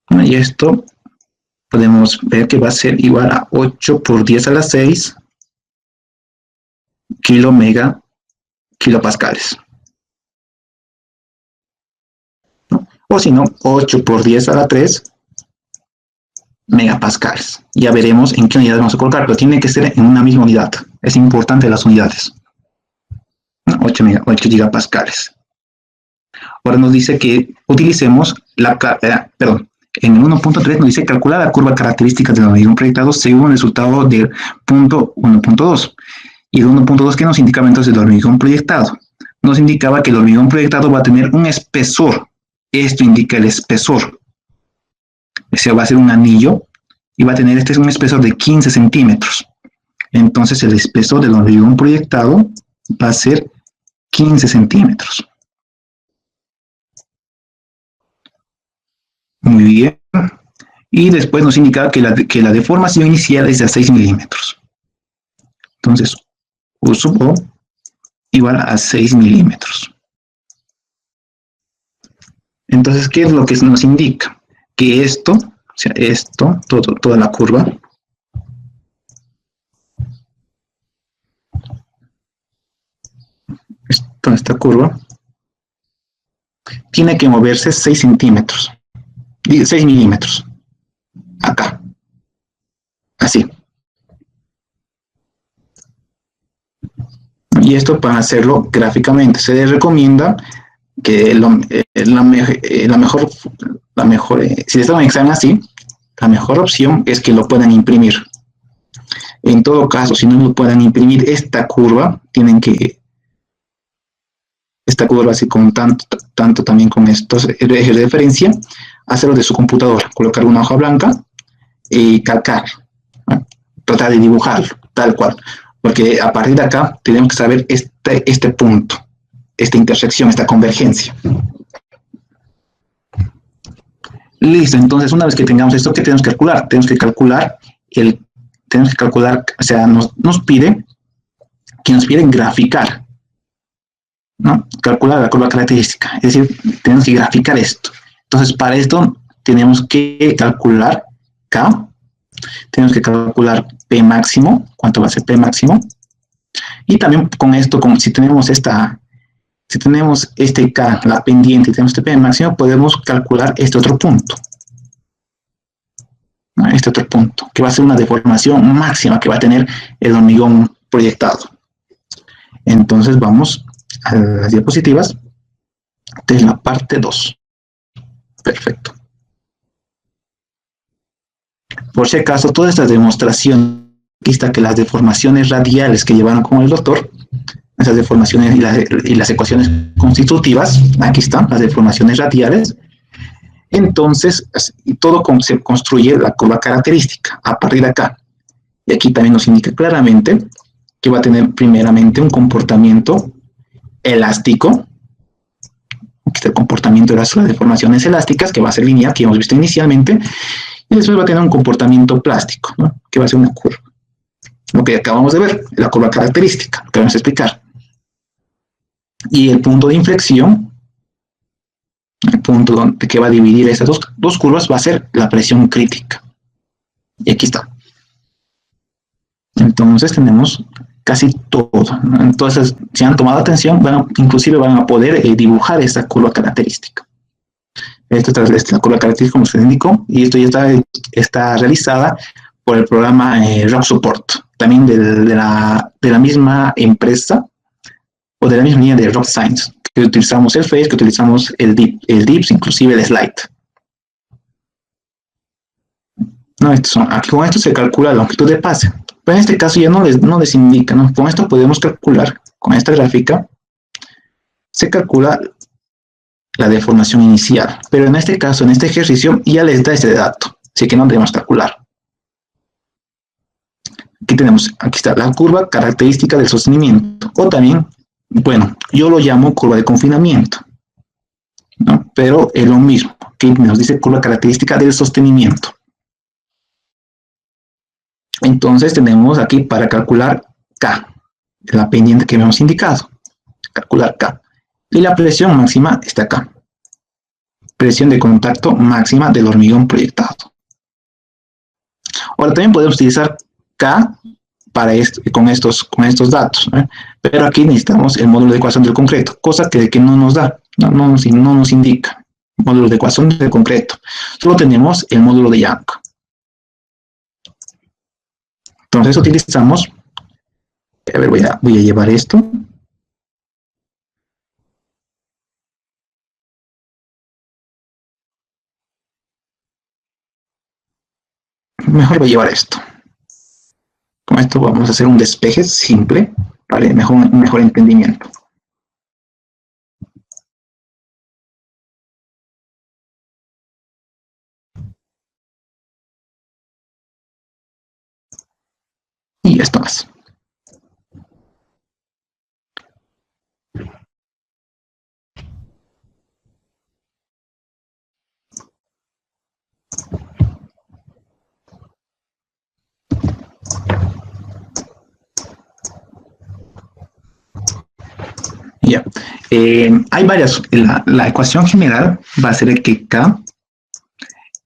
Y esto podemos ver que va a ser igual a 8 por 10 a la 6 kilopascales. ¿No? O si no, 8 por 10 a la 3 megapascales. Ya veremos en qué unidad vamos a colocar, pero tiene que ser en una misma unidad. Es importante las unidades. 8 gigapascales. Ahora nos dice que utilicemos en el 1.3 nos dice calcular la curva característica del hormigón proyectado según el resultado del punto 1.2. Y el 1.2 que nos indicaba entonces el hormigón proyectado. Nos indicaba que el hormigón proyectado va a tener un espesor. Esto indica el espesor. Ese va a ser un anillo y va a tener un espesor de 15 centímetros. Entonces el espesor del hormigón proyectado va a ser 15 centímetros. Muy bien. Y después nos indica que la deformación inicial es de 6 milímetros. Entonces, U sub O igual a 6 milímetros. Entonces, ¿qué es lo que nos indica? Que esto, o sea, esto, toda la curva, toda esta curva, tiene que moverse 6 centímetros. 6 milímetros. Acá. Así. Y esto para hacerlo gráficamente. Se les recomienda que si les dan un examen así, la mejor opción es que lo puedan imprimir. En todo caso, si no lo puedan imprimir, esta curva así con tanto también con estos ejes de referencia, hacerlo de su computadora, colocar una hoja blanca y calcar, ¿no? Tratar de dibujarlo, tal cual, porque a partir de acá tenemos que saber este punto, esta intersección, esta convergencia. Listo, entonces una vez que tengamos esto, ¿qué tenemos que calcular? Tenemos que calcular, o sea, nos piden graficar, ¿no? Calcular la curva característica, es decir, tenemos que graficar esto. Entonces, para esto tenemos que calcular K, tenemos que calcular P máximo, cuánto va a ser P máximo, y también con esto, si tenemos este K, la pendiente, y tenemos este P máximo, podemos calcular este otro punto. ¿No? Este otro punto, que va a ser una deformación máxima que va a tener el hormigón proyectado. Entonces vamos a las diapositivas de la parte 2. Perfecto. Por si acaso, toda esta demostración, aquí está que las deformaciones radiales que llevaron con el doctor, esas deformaciones y las ecuaciones constitutivas, aquí están las deformaciones radiales. Entonces, todo se construye la curva característica a partir de acá. Y aquí también nos indica claramente que va a tener primeramente un comportamiento elástico. Aquí está el comportamiento de las deformaciones elásticas, que va a ser lineal, que hemos visto inicialmente, y después va a tener un comportamiento plástico, ¿no? Que va a ser una curva. Lo que acabamos de ver, la curva característica, que vamos a explicar. Y el punto de inflexión, el punto que va a dividir estas dos curvas, va a ser la presión crítica. Y aquí está. Entonces tenemos casi todo, ¿no? Entonces, si han tomado atención, inclusive van a poder dibujar esta curva característica. Esta es la curva característica, como se indicó, y esto ya está realizada por el programa Rock Support, también de la misma empresa, o de la misma línea de Rock Science, que utilizamos el Face, que utilizamos el DIPS, inclusive el Slide. No, aquí con esto se calcula la longitud de pase. Pero en este caso ya no les indica, ¿no? Con esto podemos calcular, con esta gráfica, se calcula la deformación inicial. Pero en este caso, en este ejercicio, ya les da este dato. Así que no debemos calcular. Aquí está la curva característica del sostenimiento. O también, bueno, yo lo llamo curva de confinamiento, ¿no? Pero es lo mismo, que nos dice curva característica del sostenimiento. Entonces tenemos aquí para calcular K, la pendiente que hemos indicado, calcular K. Y la presión máxima está acá. Presión de contacto máxima del hormigón proyectado. Ahora también podemos utilizar K para con estos datos, ¿eh? Pero aquí necesitamos el módulo de ecuación del concreto, cosa que no nos da, no nos indica módulo de ecuación del concreto. Solo tenemos el módulo de Young. Entonces utilizamos, a ver, voy a llevar esto. Mejor voy a llevar esto. Con esto vamos a hacer un despeje simple para un mejor entendimiento. Y esto más. Ya. Hay varias. La ecuación general va a ser que K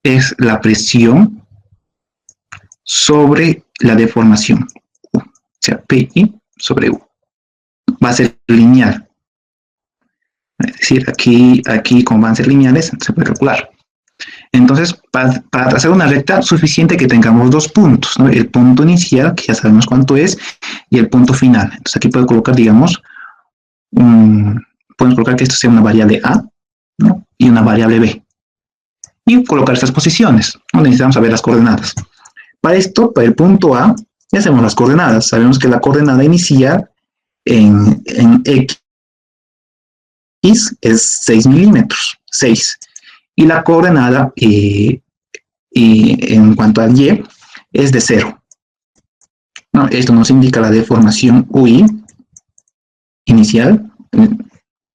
es la presión sobre la deformación. O sea, PI sobre U. Va a ser lineal. Es decir, aquí como van a ser lineales, se puede calcular. Entonces, para trazar una recta, suficiente que tengamos dos puntos, ¿no? El punto inicial, que ya sabemos cuánto es, y el punto final. Entonces, aquí puedo colocar, digamos, podemos colocar que esto sea una variable A, ¿no? Y una variable B. Y colocar estas posiciones, ¿no? Necesitamos saber las coordenadas. Para esto, para el punto A, ya sabemos las coordenadas. Sabemos que la coordenada inicial en X es 6 milímetros, 6. Y la coordenada en cuanto al Y es de 0. ¿No? Esto nos indica la deformación UI inicial.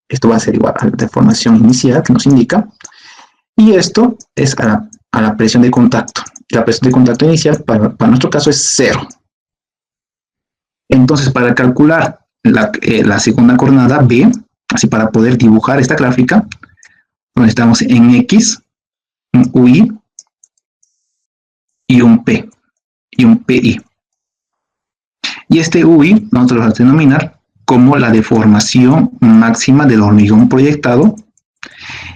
Esto va a ser igual a la deformación inicial que nos indica. Y esto es a la presión de contacto. La presión de contacto inicial para nuestro caso es 0. Entonces, para calcular la segunda coordenada B, así para poder dibujar esta gráfica, estamos en X, un UI y un P, y un PI. Y este UI nosotros lo vamos a denominar como la deformación máxima del hormigón proyectado.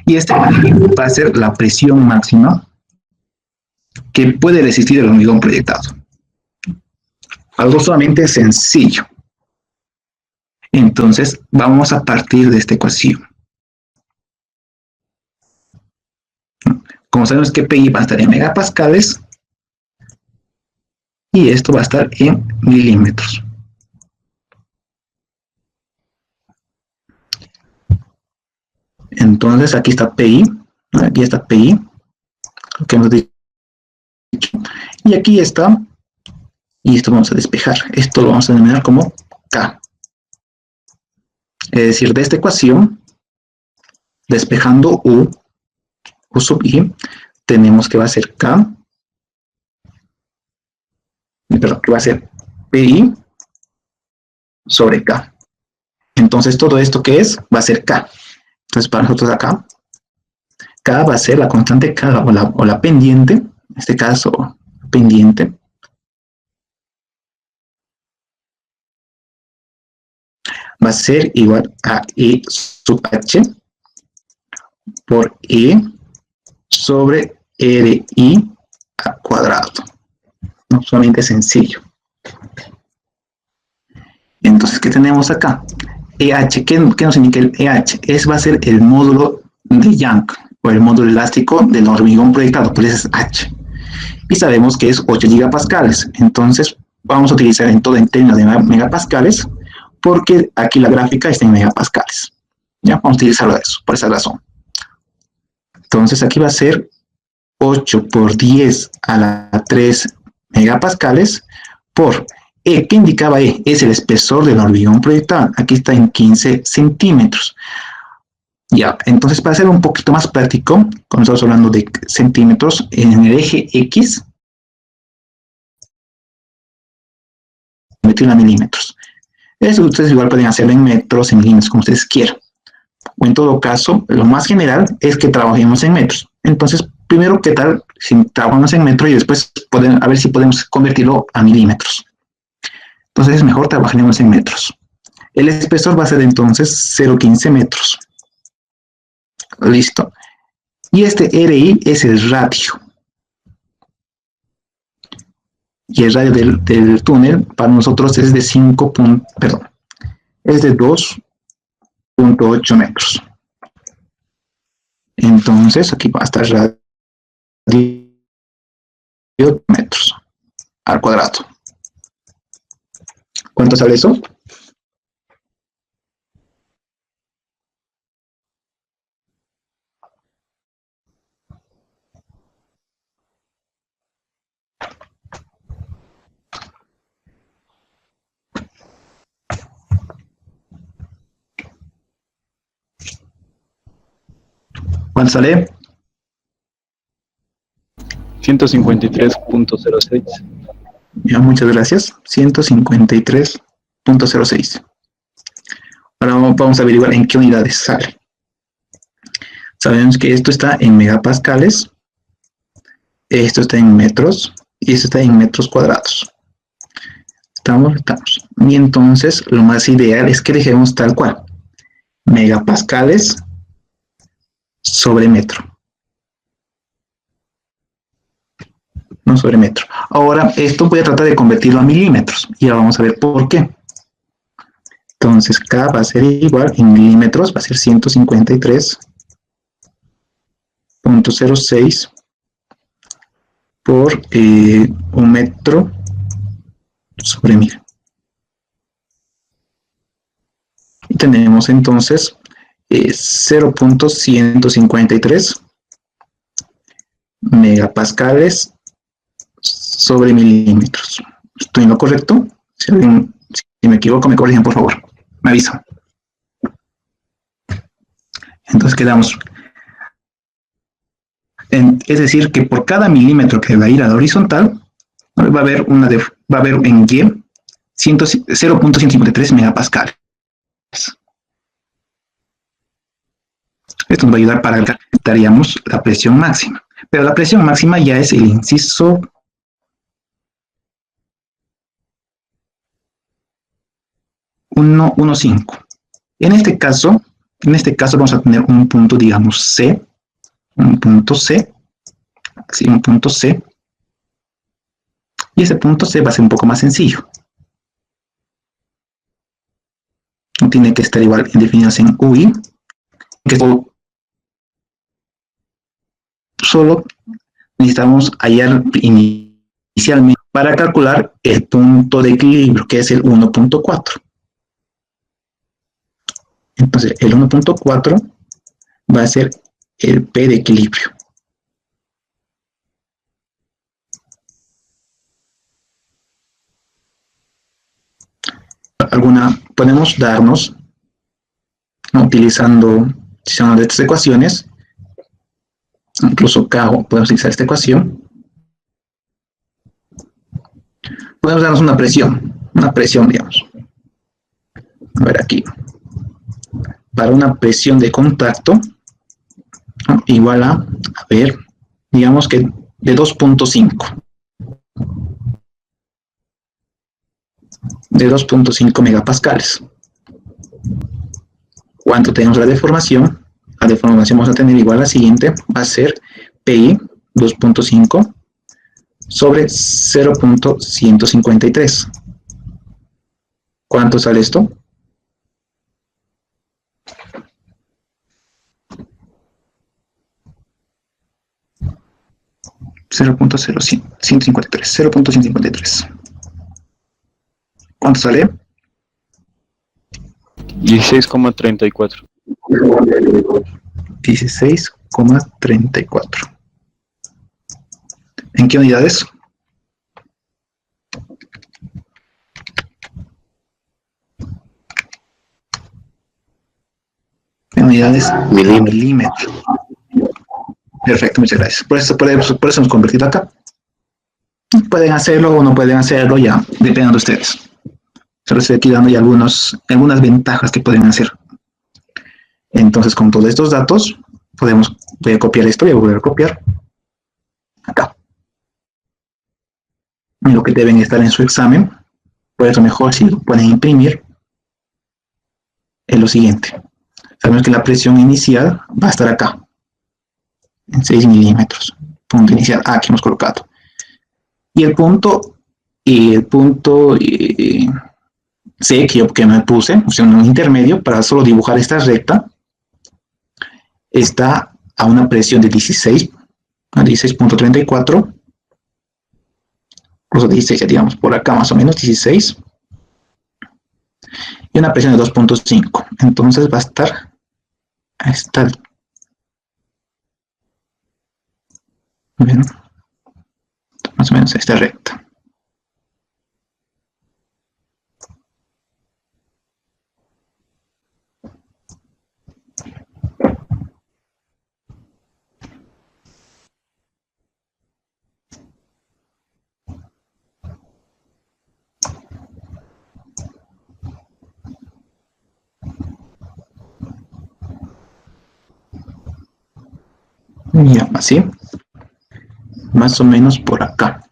Y este va a ser la presión máxima que puede resistir el hormigón proyectado. Algo solamente sencillo. Entonces, vamos a partir de esta ecuación. Como sabemos que PI va a estar en megapascales, y esto va a estar en milímetros. Entonces, aquí está PI, aquí está PI, lo que hemos dicho. Y aquí está, y esto vamos a despejar. Esto lo vamos a denominar como K. Es decir, de esta ecuación, despejando U sub I, tenemos que va a ser K, perdón, que va a ser PI sobre K. Entonces, todo esto que es, va a ser K. Entonces, para nosotros acá, K va a ser la constante K o la pendiente, en este caso, pendiente, va a ser igual a E sub H por E sobre RI al cuadrado. No solamente sencillo. Entonces, ¿qué tenemos acá? EH, ¿qué nos indica el EH? Va a ser el módulo de Young, o el módulo elástico del hormigón proyectado, por eso es H. Y sabemos que es 8 gigapascales. Entonces, vamos a utilizar en términos de megapascales, porque aquí la gráfica está en megapascales. Ya, vamos a utilizarlo de eso, por esa razón. Entonces, aquí va a ser 8 por 10 a la 3 megapascales por E. ¿Qué indicaba E? Es el espesor del hormigón proyectado. Aquí está en 15 centímetros. Ya, entonces para ser un poquito más práctico, como estamos hablando de centímetros, en el eje X, convertirlo a milímetros. Eso ustedes igual pueden hacerlo en metros, en milímetros, como ustedes quieran. O en todo caso, lo más general es que trabajemos en metros. Entonces, primero, ¿qué tal si trabajamos en metros y después a ver si podemos convertirlo a milímetros? Entonces, es mejor trabajaremos en metros. El espesor va a ser entonces 0,15 metros. Listo. Y este RI es el radio. Y el radio del túnel para nosotros es de 2,8 metros. Entonces, aquí va a estar radio metros al cuadrado. ¿Cuánto sale eso? ¿Cuánto sale? 153.06. Ya, muchas gracias. 153.06. Ahora vamos a averiguar en qué unidades sale. Sabemos que esto está en megapascales, esto está en metros y esto está en metros cuadrados. Estamos. Y entonces lo más ideal es que dejemos tal cual. Megapascales sobre metro. No sobre metro. Ahora, esto voy a tratar de convertirlo a milímetros. Y ahora vamos a ver por qué. Entonces, K va a ser igual en milímetros, va a ser 153.06 por 1 metro sobre 1000. Y tenemos entonces 0.153 megapascales sobre milímetros. ¿Estoy en lo correcto? Si me equivoco, me corrigen, por favor. Me avisan. Entonces quedamos. Es decir, que por cada milímetro que va a ir a la horizontal, va a haber en Y 0.153 megapascales. Esto nos va a ayudar para que daríamos la presión máxima. Pero la presión máxima ya es el inciso 1,5. En este caso vamos a tener un punto, digamos, C. Un punto C. Sí, un punto C. Y ese punto C va a ser un poco más sencillo. No tiene que estar igual definidos en UI. Solo necesitamos hallar inicialmente para calcular el punto de equilibrio, que es el 1.4. Entonces, el 1.4 va a ser el P de equilibrio. Podemos darnos, ¿no?, utilizando de estas ecuaciones, incluso K, podemos utilizar esta ecuación. Podemos darnos una presión, digamos. A ver aquí. Para una presión de contacto, ¿no?, igual a ver, digamos que de 2.5. De 2.5 megapascales. ¿Cuánto tenemos la deformación? La deformación vamos a tener igual a la siguiente, va a ser PI 2.5 sobre 0.153. ¿Cuánto sale esto? .153. ¿Cuánto sale? 16,34. 16,34. ¿En qué unidades? En unidades milímetros. Perfecto, muchas gracias. Por eso hemos convertido acá. Pueden hacerlo o no pueden hacerlo, ya depende de ustedes. Solo estoy aquí dando ya algunas ventajas que pueden hacer. Entonces, con todos estos datos, voy a copiar esto y voy a volver a copiar acá. Lo que deben estar en su examen. Por eso mejor si lo pueden imprimir es lo siguiente. Sabemos que la presión inicial va a estar acá, en 6 milímetros. Punto inicial, aquí hemos colocado. Y el punto C que me puse, o sea, un intermedio, para solo dibujar esta recta, está a una presión de 16, a 16.34, incluso 16, digamos, por acá más o menos, 16, y una presión de 2.5. Entonces va a estar a esta, bueno, más o menos a esta recta. Ya, así, más o menos por acá.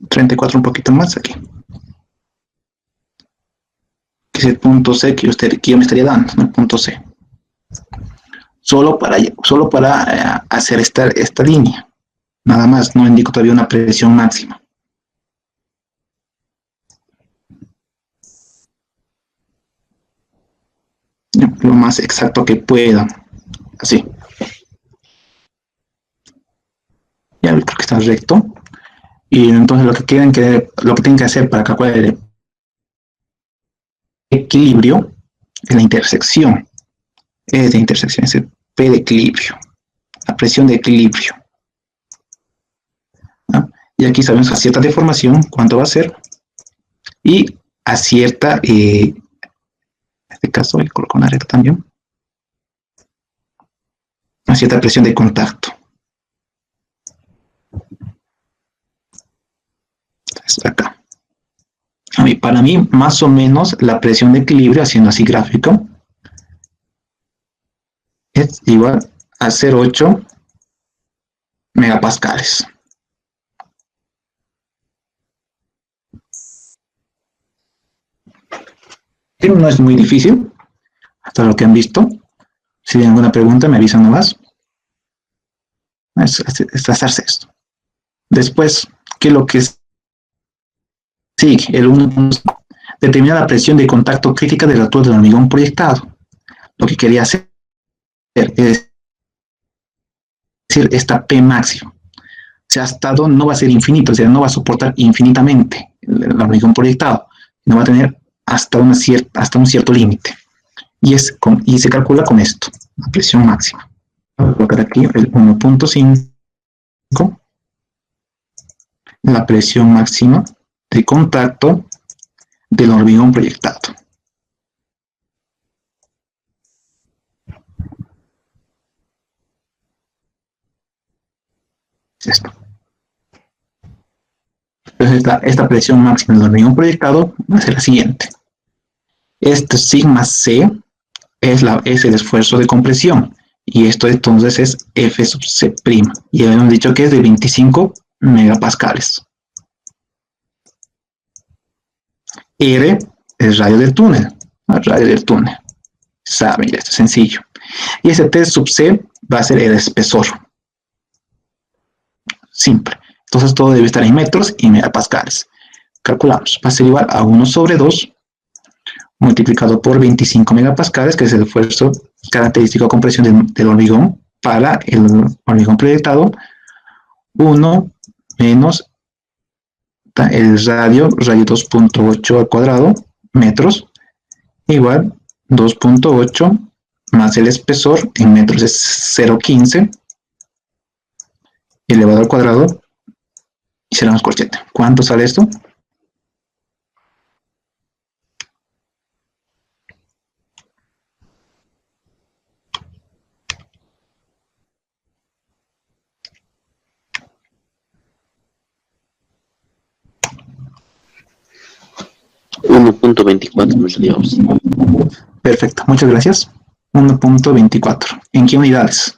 34 un poquito más aquí. Que es el punto C que yo me estaría dando, ¿no? El punto C. Solo para hacer esta línea. Nada más, no indico todavía una presión máxima. Lo más exacto que pueda. Así. Ya creo que está recto. Y entonces lo que tienen que hacer para calcular el equilibrio es la intersección. Es de intersección, es el P de equilibrio. La presión de equilibrio. ¿No? Y aquí sabemos a cierta deformación cuánto va a ser. Y a cierta, en este caso, voy a colocar una recta también. A cierta presión de contacto. Entonces, acá. Para mí, más o menos, la presión de equilibrio, haciendo así gráfico, es igual a 0,8 megapascales. No es muy difícil, hasta lo que han visto. Si tienen alguna pregunta, me avisan nomás. Es hacerse esto. Después, ¿qué es lo que sigue? El 1. Determina la presión de contacto crítica de la altura del hormigón proyectado. Lo que quería hacer es decir, esta P máximo. O sea, hasta donde no va a ser infinito, o sea, no va a soportar infinitamente el hormigón proyectado, no va a tener hasta un cierto límite. Y se calcula con esto, la presión máxima. Voy a colocar aquí el 1.5, la presión máxima de contacto del hormigón proyectado. Es esto. Entonces esta presión máxima del hormigón proyectado va a ser la siguiente. Este sigma C es el esfuerzo de compresión. Y esto entonces es F sub C'. Y habíamos dicho que es de 25 megapascales. R es radio del túnel. Radio del túnel. Saben, esto es sencillo. Y ese T sub C va a ser el espesor. Simple. Entonces todo debe estar en metros y megapascales. Calculamos. Va a ser igual a 1 sobre 2 multiplicado por 25 megapascales, que es el esfuerzo característico de compresión del hormigón para el hormigón proyectado. 1 menos el radio 2.8 al cuadrado, metros, igual 2.8 más el espesor, en metros es 0.15, elevado al cuadrado, y cerramos corchete. ¿Cuánto sale esto? 1.24 me salió. Perfecto, muchas gracias. 1.24. ¿En qué unidades?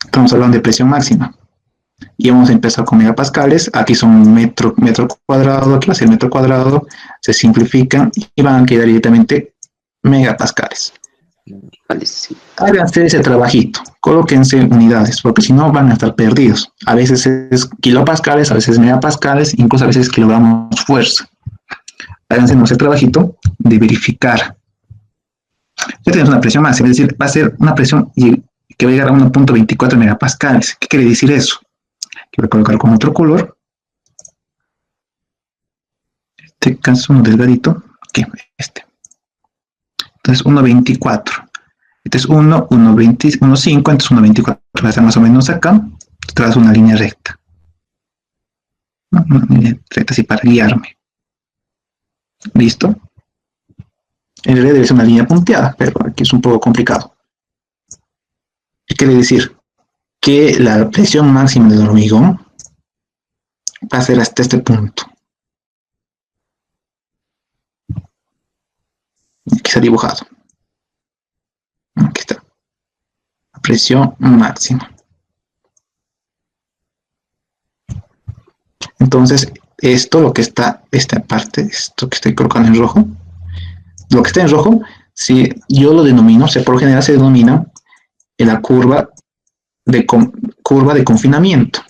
Estamos hablando de presión máxima. Y hemos empezado con megapascales. Aquí son metro cuadrado, aquí va a ser metro cuadrado. Se simplifican y van a quedar directamente megapascales. Vale, sí. Háganse ese trabajito, colóquense unidades, porque si no van a estar perdidos. A veces es kilopascales, a veces megapascales, incluso a veces kilogramos fuerza. Háganse ese trabajito de verificar. Ya tenemos una presión máxima, es decir, va a ser una presión que va a llegar a 1.24 megapascales. ¿Qué quiere decir eso? Que voy a colocar con otro color. En este caso, uno delgadito. ¿Qué? Este. Entonces, 1.24. Este es 1, 1.20, 1.5, entonces 1.24 va a estar más o menos acá. Trazo una línea recta. Una línea recta así para guiarme. ¿Listo? En realidad debe ser una línea punteada, pero aquí es un poco complicado. ¿Qué quiere decir? Que la presión máxima del hormigón va a ser hasta este punto. Aquí está dibujado. Aquí está. La presión máxima. Entonces, esto, lo que está, esta parte, esto que estoy colocando en rojo, lo que está en rojo, si yo lo denomino, por lo general se denomina en la curva de confinamiento.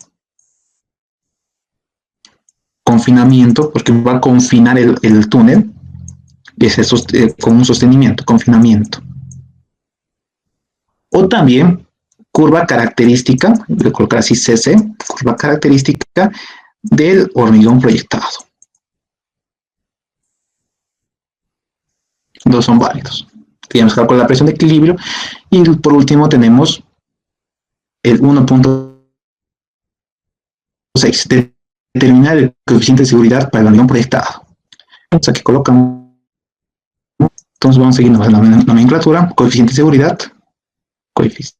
Confinamiento, porque va a confinar el túnel con un sostenimiento, confinamiento. O también curva característica, voy a colocar así CC, curva característica del hormigón proyectado. Dos son válidos. Tenemos que calcular la presión de equilibrio y por último tenemos el 1.6, determinar el coeficiente de seguridad para el hormigón proyectado. Entonces aquí colocamos, entonces vamos a seguir la nomenclatura, coeficiente de seguridad, coeficiente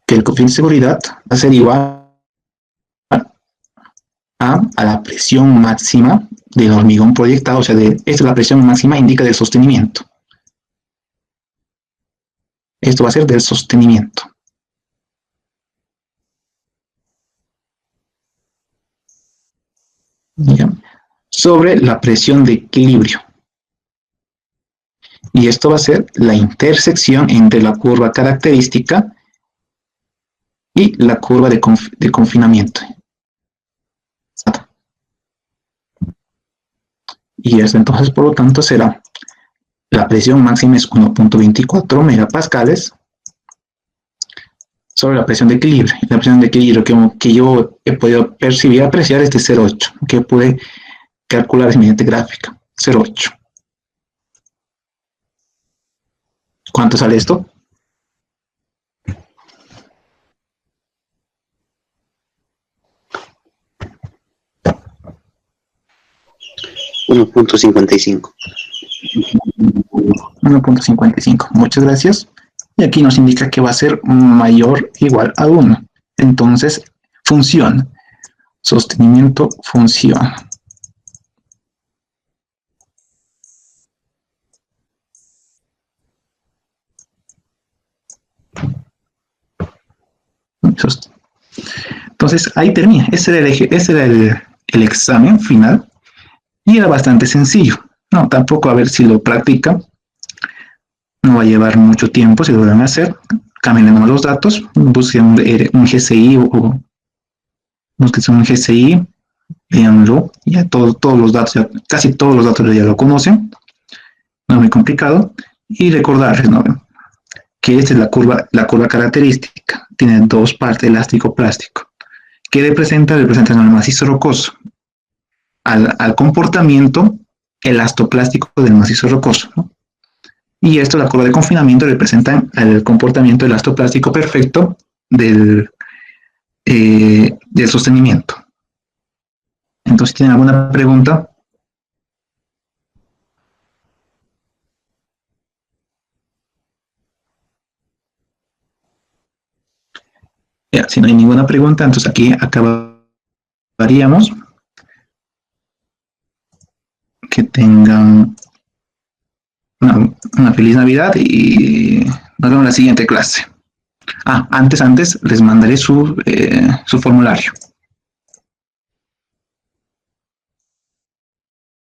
que el coeficiente de seguridad va a ser igual a la presión máxima del hormigón proyectado, o sea, esta es la presión máxima, indica del sostenimiento. Esto va a ser del sostenimiento. Bien. Sobre la presión de equilibrio. Y esto va a ser la intersección entre la curva característica y la curva de confinamiento. Y eso entonces, por lo tanto, será la presión máxima es 1.24 megapascales sobre la presión de equilibrio. La presión de equilibrio que yo he podido percibir, apreciar es de 0.8, que pude calcular mediante gráfica, 0.8. ¿Cuánto sale esto? $1.55. 1.55. Muchas gracias. Y aquí nos indica que va a ser mayor o igual a 1. Entonces, funciona. Sostenimiento funciona. Entonces, ahí termina. Ese era el examen final. Y era bastante sencillo. No, tampoco a ver si lo practica. No va a llevar mucho tiempo si lo van a hacer. Cambien nomás los datos. Busquen un GCI o busquen un GCI. Véanlo. Ya todos los datos, casi todos los datos ya lo conocen. No es muy complicado. Y recordarles, ¿no?, que esta es la curva característica. Tiene dos partes, elástico-plástico. ¿Qué representa? Representa el macizo rocoso. Al comportamiento elastoplástico del macizo rocoso, ¿no? Y esto, la curva de confinamiento, representa el comportamiento elastoplástico perfecto del sostenimiento. Entonces, ¿tienen alguna pregunta? Ya, si no hay ninguna pregunta, entonces aquí acabaríamos. Que tengan una feliz Navidad y nos vemos en la siguiente clase. Antes les mandaré su formulario.